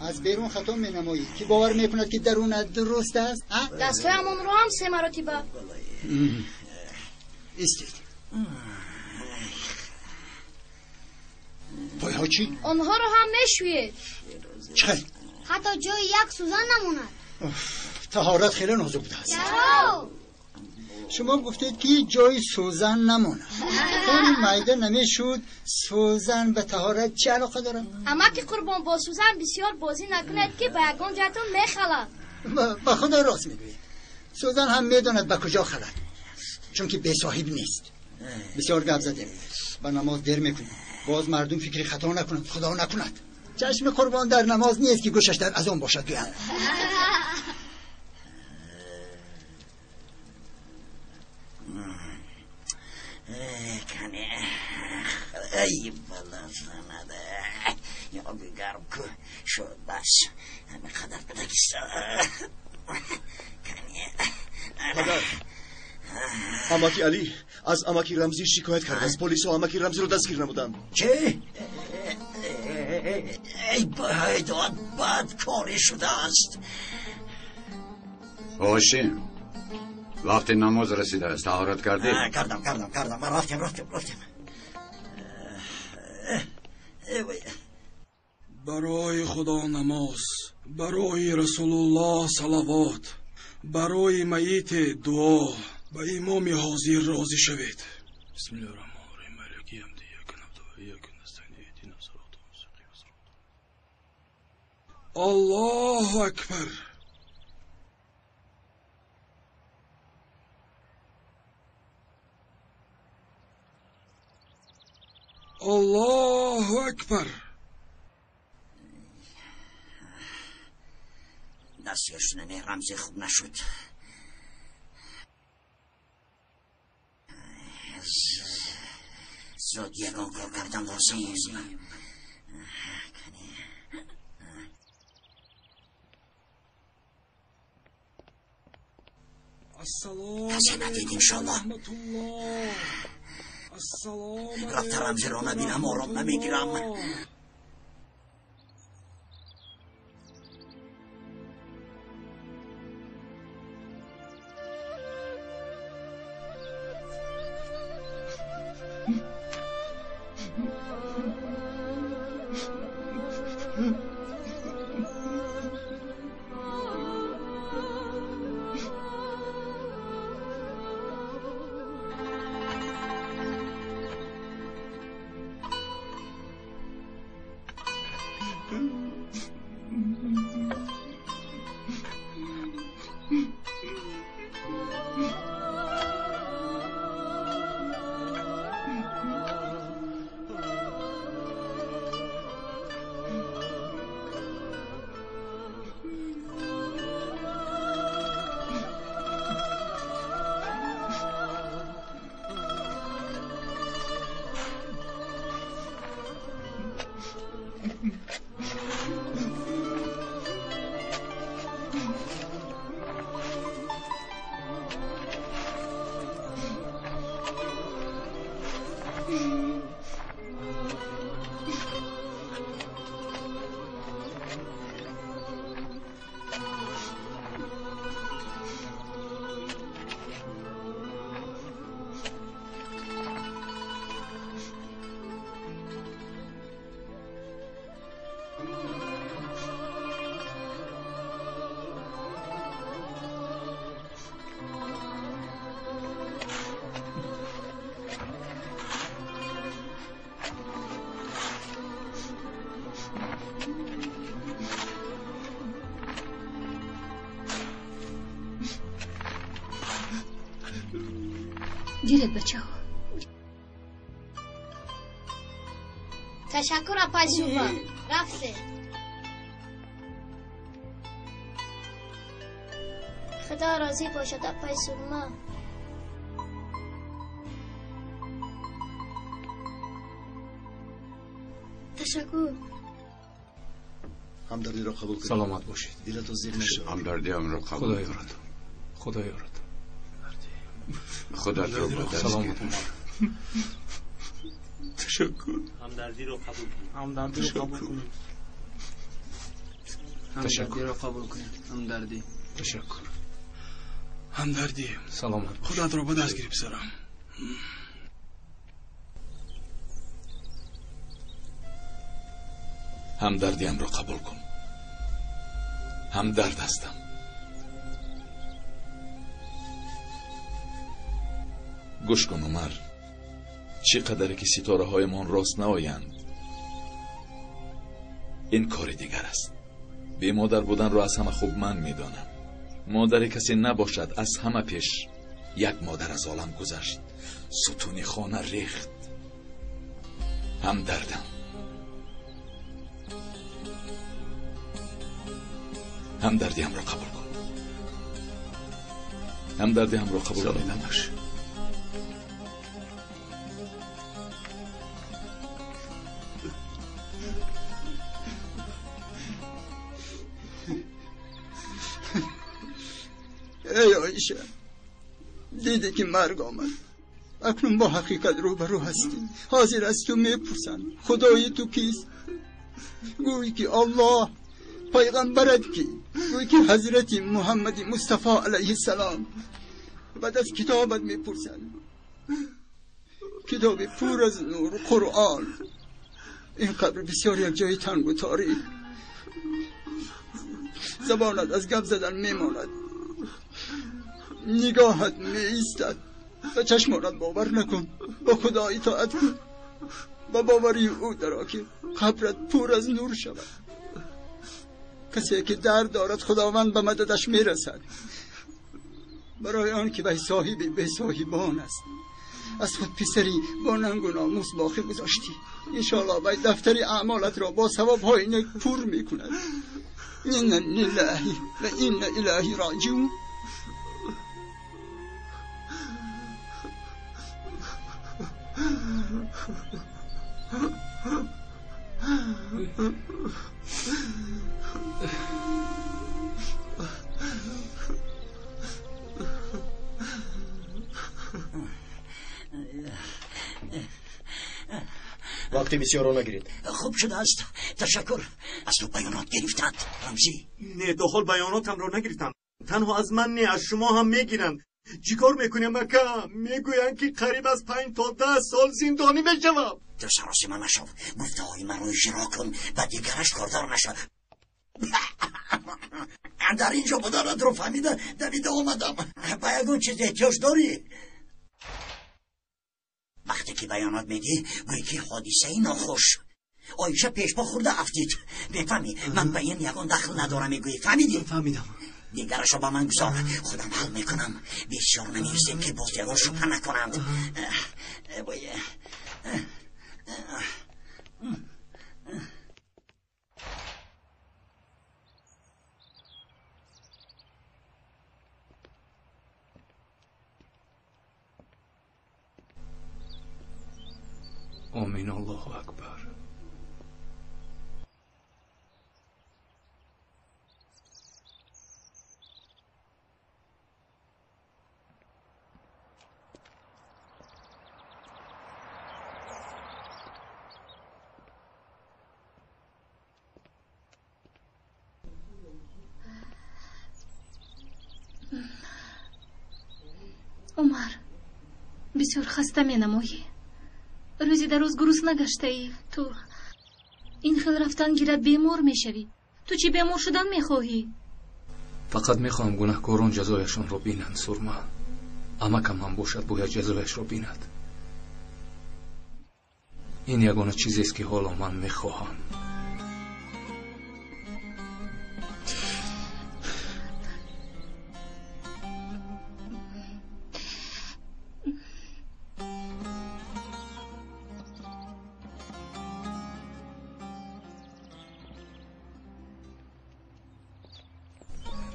از بیرون خطا مینمایی که باور میکند که درون درست است. دستای همون رو هم 3 مرتبه. استید. پای ها چی؟ آنها رو هم میشوید. چقدر؟ حتی جای 1 سوزن نموند. طهارت خیلی نازک بوده است. شما گفتید که جای سوزن نمونه. این معده نمیشود. سوزن به طهارت چه علاقه داره؟ اما که قربان با سوزن بسیار بازی نکنید که به یگان جهتون میخلد. با خدا راست میگوید. سوزن هم میداند به کجا خلد، چون که بی صاحب نیست. بسیار گپ زدیم. با نماز دیر میکنیم. باز مردم فکری خطا نکنند، خدا نکند. چشم قربان در نماز نیست که گوشش در اذان باشد. بیان کنه ای بالا زنده یا گرم که شد بس همه قدر بدگیسته مادر اماکی علی از اماکی رمزی شکایت کرد. از پلیس و اماکی رمزی رو دستگیر نمودن. چه؟ ای بایداد بد کاری شده است. باشیم وقت نماز رسیده است. طهارت کردی؟ کردم رفتیم برای خدا نماز، برای رسول الله صلوات، برای میت دعا، به امام حاضر راضی شوید. بسم الله الرحمن الرحیم. مالک یوم الدین. ایاک نعبد و ایاک نستعین. اهدنا الصراط المستقیم. الله اکبر. الله اکبر. دستگرشون مهرمزی خوب نشد. زود یکان کار کردم لازم. تازه ندید انشالله. رفت رمزی رو نبینم آرام نمیگیرم. گیرت بچه ها. تشکر اپای سوبا. رفته. خدا راضی باشد اپای سوبا. تشکر. همدردی را قبول کنید. سلامت باشید. دیلتون زیر نشه. همدردی هم را قبول خدا یارد. خدا یارد. خدا رو با دست سلامت. تشکر. همدردی رو قبول کنید. همدردی رو قبول کنید. تشکر. رو قبول کنید. همدردی. تشکر. همدردی. سلامت. خودت رو با دست گیری پسرم. همدردیم رو قبول کن. همدرد هستم. گوش کن عمر، چقدر که ستاره های من راست نآیند این کار دیگر است. بی مادر بودن رو از همه خوب من میدانم. مادر کسی نباشد. از همه پیش یک مادر از عالم گذشت، ستون خانه ریخت. همدردم. همدردیم را قبول کن. همدردیم را قبول کن. ای عایشه، دیدی که مرگ آمد. اکنون با حقیقت روبرو هستی. حاضر از تو میپرسند خدای تو کیست؟ گویی که الله، پیغمبرت کی؟ گویی که حضرت محمد مصطفی علیه السلام. بعد از کتابت میپرسند، کتاب پر از نور، قرآن. این قبر بسیار یک جای تنگ و تاریک. زبانت از گپ زدن میماند، نگاهت میایستد و چشمانت باور نکن. با خدا اطاعت کن و باوری او دارا که قبرت پر از نور شود. کسی که درد دارد خداوند به مددش میرسد. برای آن که به صاحبی به صاحبان است، از خود پسری با ننگ و ناموس باقی گذاشتی. انشاءالله باید دفتر اعمالت را با ثواب‌های نیک پر میکند. این لله و این الیه راجعون. وقتی بسیار رو نگیرید. خوب شده است. تشکر. از تو بیانات گرفتند رمزی؟ نه تا حال بیاناتم را نگرفتند. تنها از من نه، از شما هم میگیرند. چیکار میکنیم مکه؟ میگویند که قریب از 5 تا 10 سال زندانی میشوم. تو سراسی من نشو. گفته های من رو اجرا کن و دیگرش کاردار نشد. در اینجا بودارد رو فهمیده دویده آمدم. با یکون چیز احتیاج داری؟ وقتی که بیانات میدی گویی که حادثه ناخوش آیشه پیش پا خورده افتید. بفهمی من به این یکون دخل ندارم. میگویی فهمیدی؟ فهمیدم. دیگرشو با من گذار، خودم حل میکنم. بسیار نمیرسیم که باز دیگر شبه نکنند. آمین. الله اکبر. عمر بسیار خسته می نمایی. روزی در روز گروس نگشته ای. تو این خیل رفتن گیرد بیمار می شوی. تو چی بیمار شدن می خواهی؟ فقط می خواهم گناهکاران جزایشان را بینند. سرما عمکم هم باشد باید جزایش را بیند. این یگانه چیزی است که حالا من می خواهم.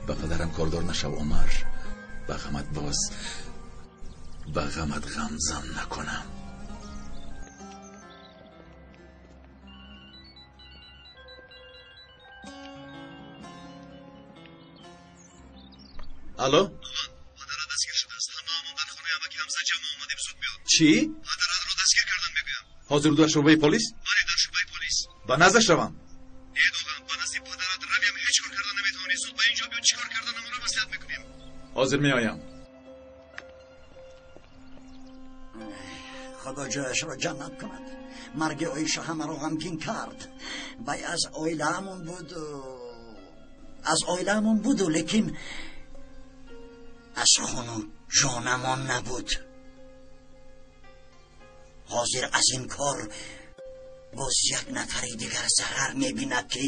به پدرم کاردار نشو عمر. به غمت غمزن نکنم. الو؟ پدرت دستگیر شده است. همه اما در خانه عمکی حمزه جمع آمده بزود بیاد. چی؟ پدرت را دستگیر کردن میگویم. حاضر در شعبه پلیس؟ بله در شعبه پلیس. به نزدش روم. نه دوغم به نزد پدرت رویم. هیچ کار کردن نمیتوانی. زود به اینجا بیاد. چیکار کردن ما را مصلحت میکنیم. حاضر میآیم. خدا جایش را جنت کند. مرگ عایشه همه را غمگین کرد. بای از عائله‌مون بود لیکن از خانو جانمان نبود. حاضر از این کار باز یک نفری دیگر ضرر میبیند که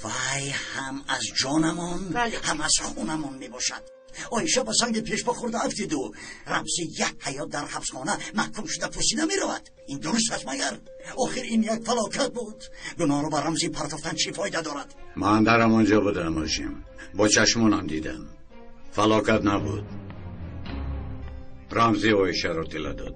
وای هم از جانمان هم از خونمان میباشد. عایشه با سنگ پیش پا خورده افتید و رمزی یک حیات در حبسخانه محکوم شده پوسیده میرود. این درست است مگر؟ آخر این یک فلاکت بود. گناه رو با رمزی پرتافتن چی فایده دارد؟ من در همانجا بودم هاشم. با چشمانم دیدم. فلاکت نبود. رمزی عایشه رو طلا داد.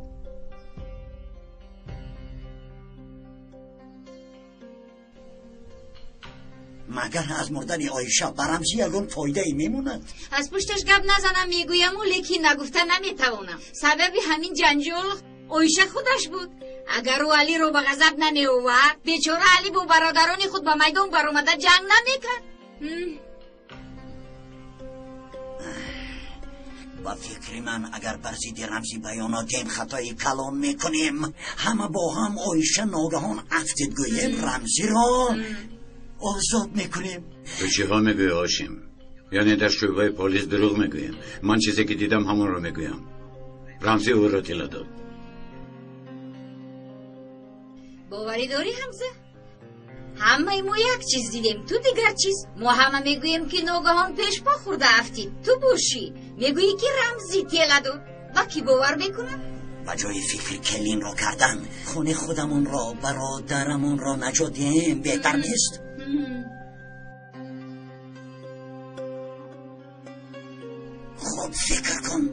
مگر از مردن عایشه به رمزی یگون فایده ای میموند؟ از پشتش گپ نزنم میگویم و لیکی نگفته نمیتوانم. سببی همین جنجال عایشه خودش بود. اگر او علی رو به غضب نمیآورد بیچاره علی با برادران خود به میدان برآمده جنگ نمیکرد. با فکر من اگر بر ضد رمزی بیاناتیم خطای کلان میکنیم، همه با هم آیشه ناگهان افتید گوییم رمزی را آزاد میکنیم. تو چی ها میگوی هاشم؟ یعنی در شعبه پلیس دروغ میگویم؟ من چیزی که دیدم همون رو میگویم. رمزی او را طلا داد. باوری داری حمزه؟ همه ما یک چیز دیدیم، تو دیگر چیز. ما همه میگوییم که ناگهان پیش پا خورده افتید، تو بوشی میگویی که رمزی طلا داد. با کی باور میکنم؟ با جای فکر کلین را کردن خونه خودمون را، برادرمون را نجات دهیم بهتر نیست؟ خب فکر کن.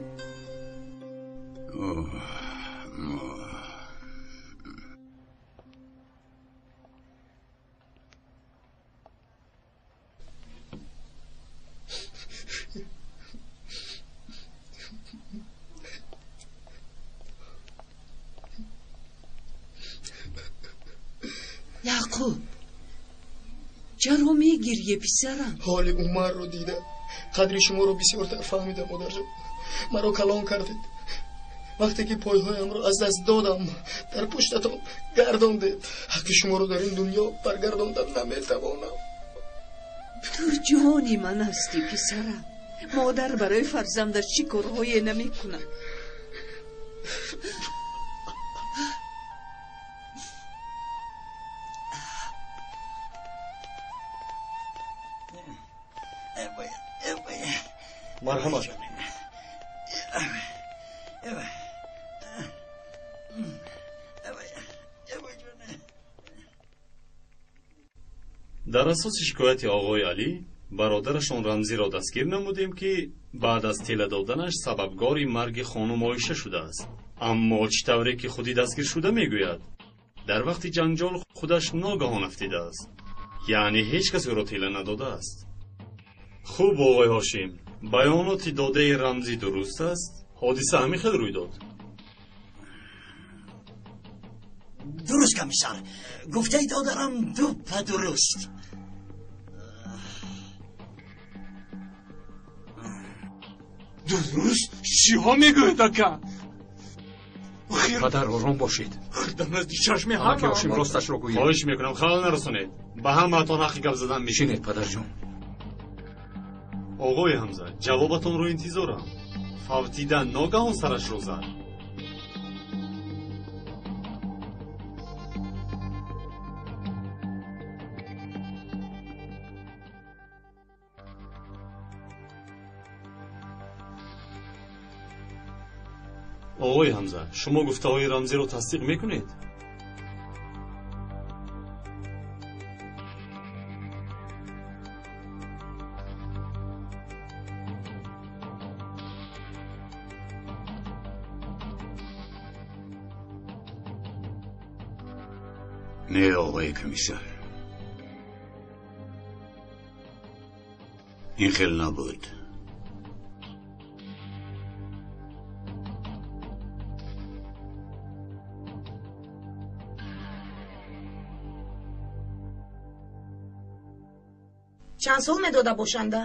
یعقوب چرا میگیری پسرم؟ حال عمر رو دیده قدر شما رو بسیارتر فهمیدم مادر جان. مرا کلان کردید. وقتی که پایهایم رو از دست دادم در پشتتان گرداندید. حق شما رو در این دنیا برگرداندن نمیتوانم. تو جانی من هستی پسرم. مادر برای فرزندش چی کارهایی نمیکنه. مرحمت. در اساس شکایت آقای علی، برادرشان رمزی را دستگیر نمودیم که بعد از طلا دادنش سببگار مرگ خانم عایشه شده است. اما چطوری که خودی دستگیر شده میگوید در وقت جنجال خودش ناگهان افتیده است، یعنی هیچ کس او را طلا نداده است. خوب آقای هاشم، بیانات داده رمزی درست است؟ حادثه همین خیلی روی داد. درست کمیسر، گفته دادرم دو درست. درست؟ چی ها میگوید اکا؟ پدر آرام باشید. دم از چشم اما که هاشم راستش رو گویید. خواهش میکنم خلل نرسونید. به همتون حقی گپ زدن میشینید. پدر جون. آقای حمزه، جوابتون رو انتظارم. فوتیدن ناگهان سرش رو زد. آقای حمزه، شما گفته های رمزی رو تصدیق میکنید؟ نه آقای کمیسر، این خیلی نبود. چند سال میداده باشنده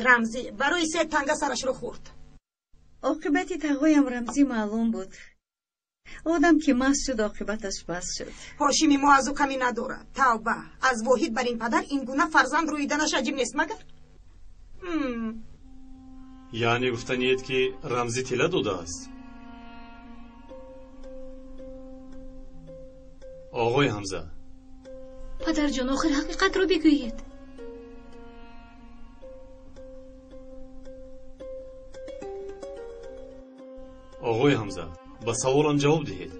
رمزی برای 3 تنگه سرش رو خورد. عاقبت تقایم رمزی معلوم بود. آدم که مست شد عاقبتش بس شد. هاشمی ما از او کمی نداره. توبه، از واحد بر این پدر این گونه فرزند رویدنش عجیب نیست مگر؟ یعنی گفتنید که رمزی طلا داده است؟ آقای حمزه، پدر جان آخر حقیقت رو بگویید. آقای حمزه، با سوالم جواب دهید.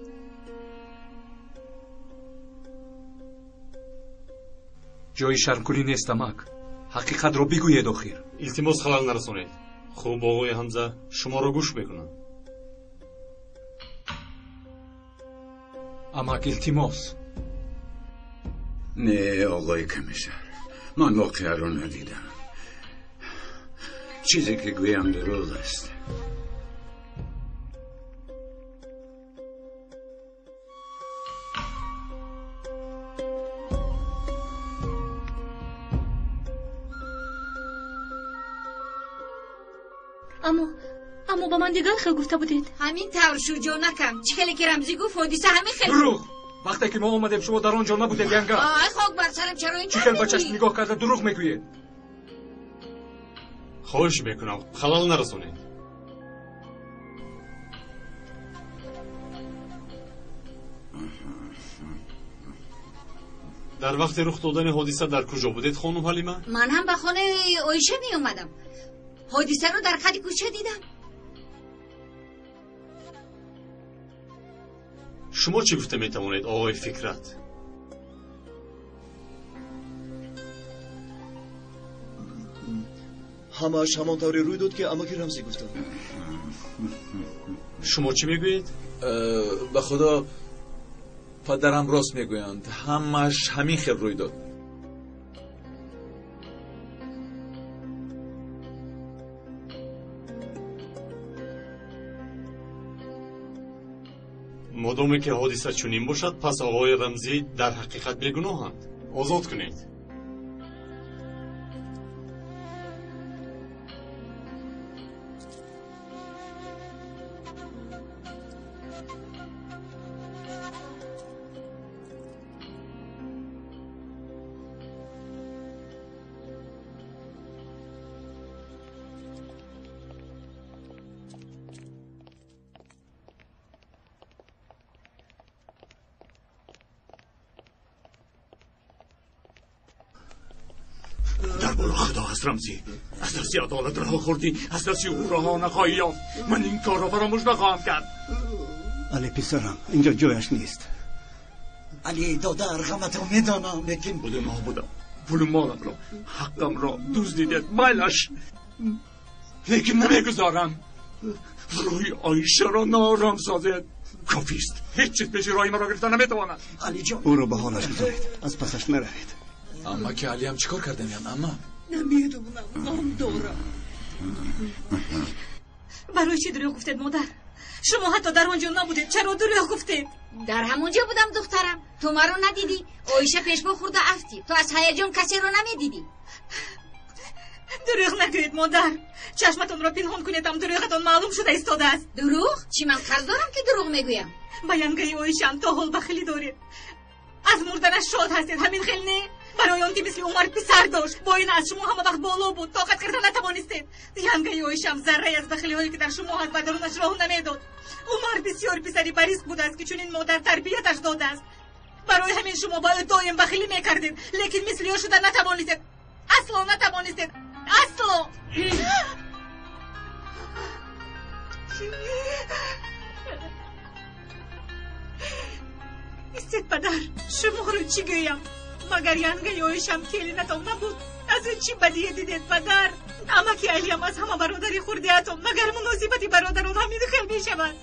جای شرمکولی نیست امک. حقیقت رو بگوید آخر. التماس خلل نرسونید. خوب آقای حمزه، شما رو گوش میکنم. امک التماس. نه آقای کمیسر، من واقعا رو ندیدم. چیزی که گویم دروغ است. اما اما با من دیگر خیلی گفته بودید. همین طور شجاع نکن. چه خیلی که رمزی گفت حادثه همین خیلی دروغ. وقتی که ما اومدیم شما در آنجا نبودید ینگه. آی خاک بر سرم چرا این چیکل بچه‌ش نگاه کرده دروغ میگوید. خواهش میکنم خلال نرسونید. در وقت رخ دادن حادثه در کجا بودید خانم حلیمه؟ من هم به خانه آیشه می اومدم. حادثه رو در خط کوچه دیدم. شما چی گفته میتوانید آقای فکرت؟ همش همانطوری روی داد که اماکی رمزی گفتن. شما چی میگویید؟ به خدا پدرم راست میگویند. همش همین خیل روی داد. مادامی که حادثه چنین باشد پس آقای رمزی در حقیقت بیگناهند. آزاد کنید. در بالا خدا هست رمزی. از دستی عدالت رها خوردی، از دستی او رها نخواهی یافت. من این کار را فراموش نخواهم کرد. علی پسرم اینجا جایش نیست. علی داده ارغمت رو میدانم لیکن پول ما بودم، پول مالم را، حقم را دزدیدید مایلش، لیکن نمیگذارم روی آیشه را نارام سازید. کافیست، هیچ چیز پیش رای مرا گرفتن نمیتواند. علی جان او را به حالش بذارید، از پسش نروید. اما که علی هم چیکار کرده میان؟ اما نمیدونم، غم دارم. برای چی دروغ گفتید مادر؟ شما حتی در آنجا نبودید، چرا دروغ گفتید؟ در همونجا بودم دخترم. تو ما رو ندیدی؟ آیشه پیشوا خورده افتی. تو از هیجان کسی رو نمیدیدی. دروغ نگویید مادر. چشمتون را پنهان کنید، هم دروغتون معلوم شده ایستاده است. دروغ؟ چی من قرض دارم که دروغ میگویم؟ با ینگه آیشه هم تا حال بخیلی دارید. از مردنش شاد هستید، همین خیلی نه؟ برای آن که مثل عمر پسر داشت، با این از شما همه وقت بالا بود، طاقت کردن نتوانستید. ینگه آیشم ذره از بخیلی هایی که در شما هست و درونش راه نمیداد. عمر بسیار پسری بریسک بود است که چون این مادر تربیتش داده است. برای همین شما باید دایم بخیلی میکردید، لیکن مثل یا شدن نتوانستید. اصلا نتوانستید، اصلا. استید پدر، شما رو چی گویم؟ مگر ینگه آیشم کلینتان نبود؟ از اون چی بدیه دیدید پدر؟ اما که علیم از همه برادری خورده اتم، مگر مناسبتی برادران همین خیل می شود؟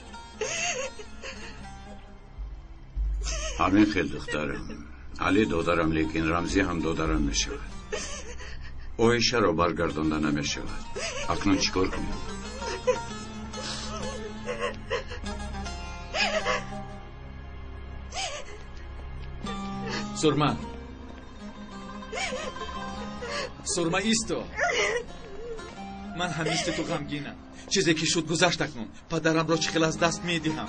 همین خیل دخترم. علی دادرم لیکن رمزی هم دادرم می شود. آیشه را برگردانده نمی شود. اکنون چیکار کنیم؟ سرما ایستو. من همیشه تو غمگینم. چیزی که شد گذشت اکنون. پدرم را چخیل از دست میدیم.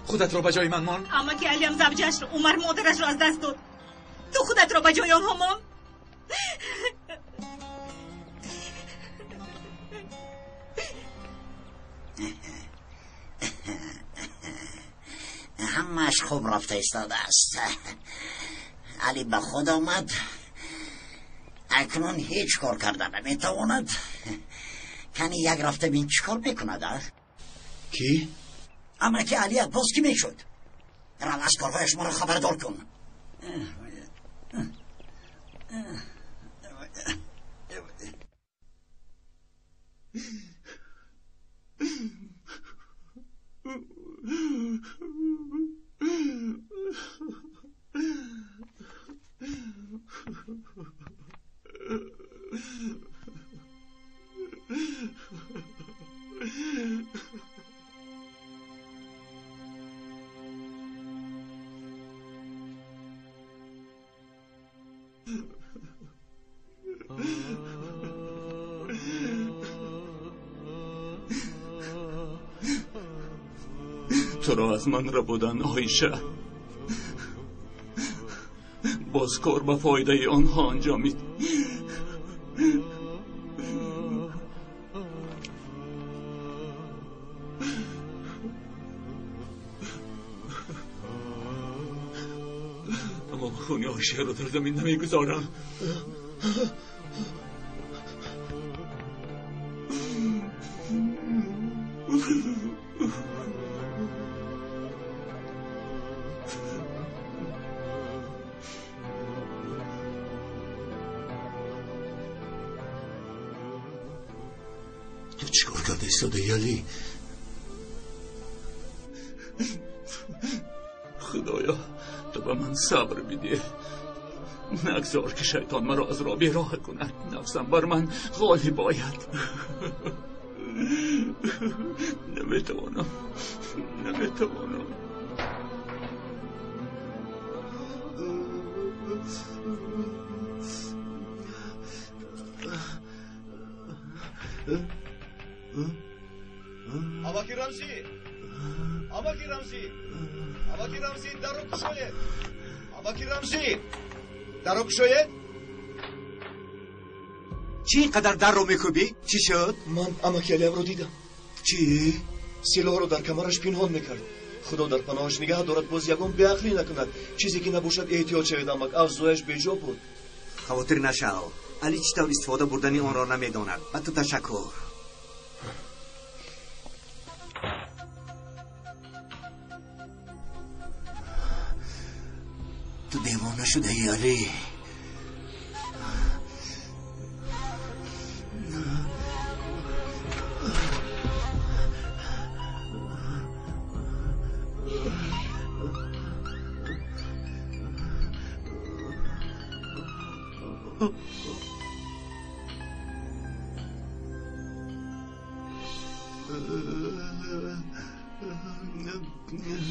خودت را به جای من مان. اما که علیم زوجش را، عمر مادرش را از دست داد. تو خودت را به جای آنها مان. همش خوب رفته ایستاده است. علی به خود آمد، اکنون هیچ کار کرده نمیتواند. کنی یک رفته بین چی کار میکند؟ کی؟ اما که علی باز کی میشد؟ رو از کارهایش ما را خبردار کن. تو را از من ربودن آیشه، باز کار به فایده آنها انجامید. اما خون آیشه را در زمین نمیگذارم. تو چیکار کرده ایستاده علی؟ خدایا تو به من صبر میدی، نگذار که شیطان مرا از راه بیراه کند. نفسم بر من غالب باید. نمیتوانم. Amaki Ramzi, daro kushoyed. Amaki Ramzi, daro kushoyed. چی اینقدر در رو میکوبی؟ چی شد؟ من اماکی علیم رو دیدم. چی؟ سلاح رو در کمرش پنهان میکرد. خدا در پناهش نگه دارد باز یکم بیعقلی نکند. چیزی که نباشد احتیاط شوید امک. افزایش بجا بود. خاطر نشو. علی چطور استفاده بردنی آن را نمیداند. و تو تشکر. تو دیوانه شده ای علی.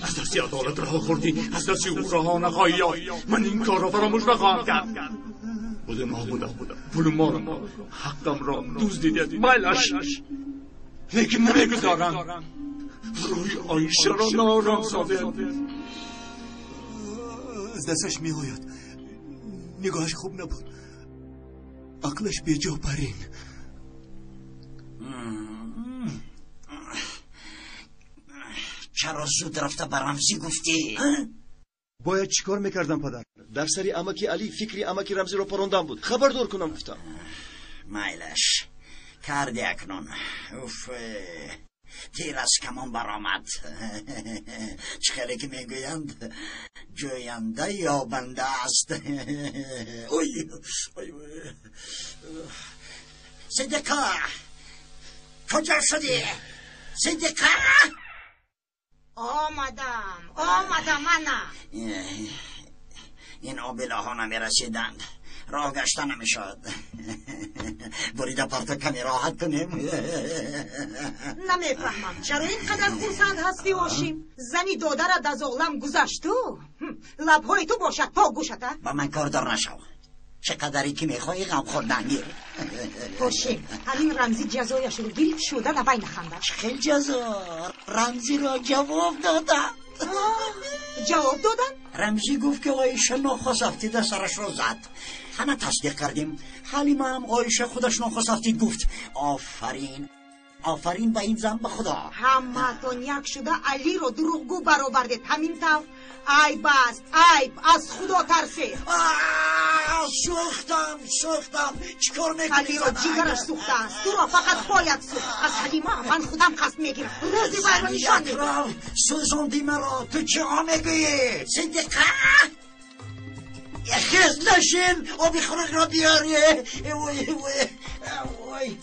از دستی عدالت رها خوردی، از دستی او رها نخواهی یافت. من این کار را فراموش نخواهم کرد. بوده ما بودم، پول ما را، حقم را دزدیدید. میلش لیکن نمیگذارم روی آیشه را نارام سازید. از دستش میآید. نگاهش خوب نبود. عقلش به جا پرین. چرا زود رفته به رمزی گفتی؟ باید چیکار میکردم پدر؟ در سری اماکی علی فکری اماکی رمزی رو پروندم بود. خبردار کنم گفتم. میلش کردی اکنون. اوف، تیر از کمان برآمد. چه خیلی که میگویند جوینده یابنده است. اوی صدیقه کجا شدی؟ صدیقه آمدم منم. این آبله ها نمی رسیدند، راه گشته نمی شد. بریده پرتا کمی راحت کنیم. نمیفهمم چرا اینقدر خونسند هستی آشیم؟ زنی دادرت از عالم گذشتو؟ لبهای تو باشد تا گوشته؟ با من کار دار نشو. چقدری که میخوایی غم خوردن گیر. آشیم همین رمزی جزایش رو گیر شده نبین خنده. خیلی جزا. رمزی را جواب دادن. جواب دادن؟ رمزی گفت که آیشه ناخواسته سرش رو زد. همه تصدیق کردیم. حلیمه هم آیشه خودش ناخواسته گفت. آفرین به این زن به خدا. همه تون یک شده علی رو دروغگو برآوردید. همین طور عیب است، عیب. از خدا ترسید. سوختم چیکار میکنی؟ علی رو جیگرش سوخته است. تو را فقط باید سوخت. از حلیمه من خودم قصد میگیرم. روزی باید نشان میدم. سوزوندی مرا. تو چه میگویی؟ صدیقه خیز نشین آبی خورک را بیاری. وای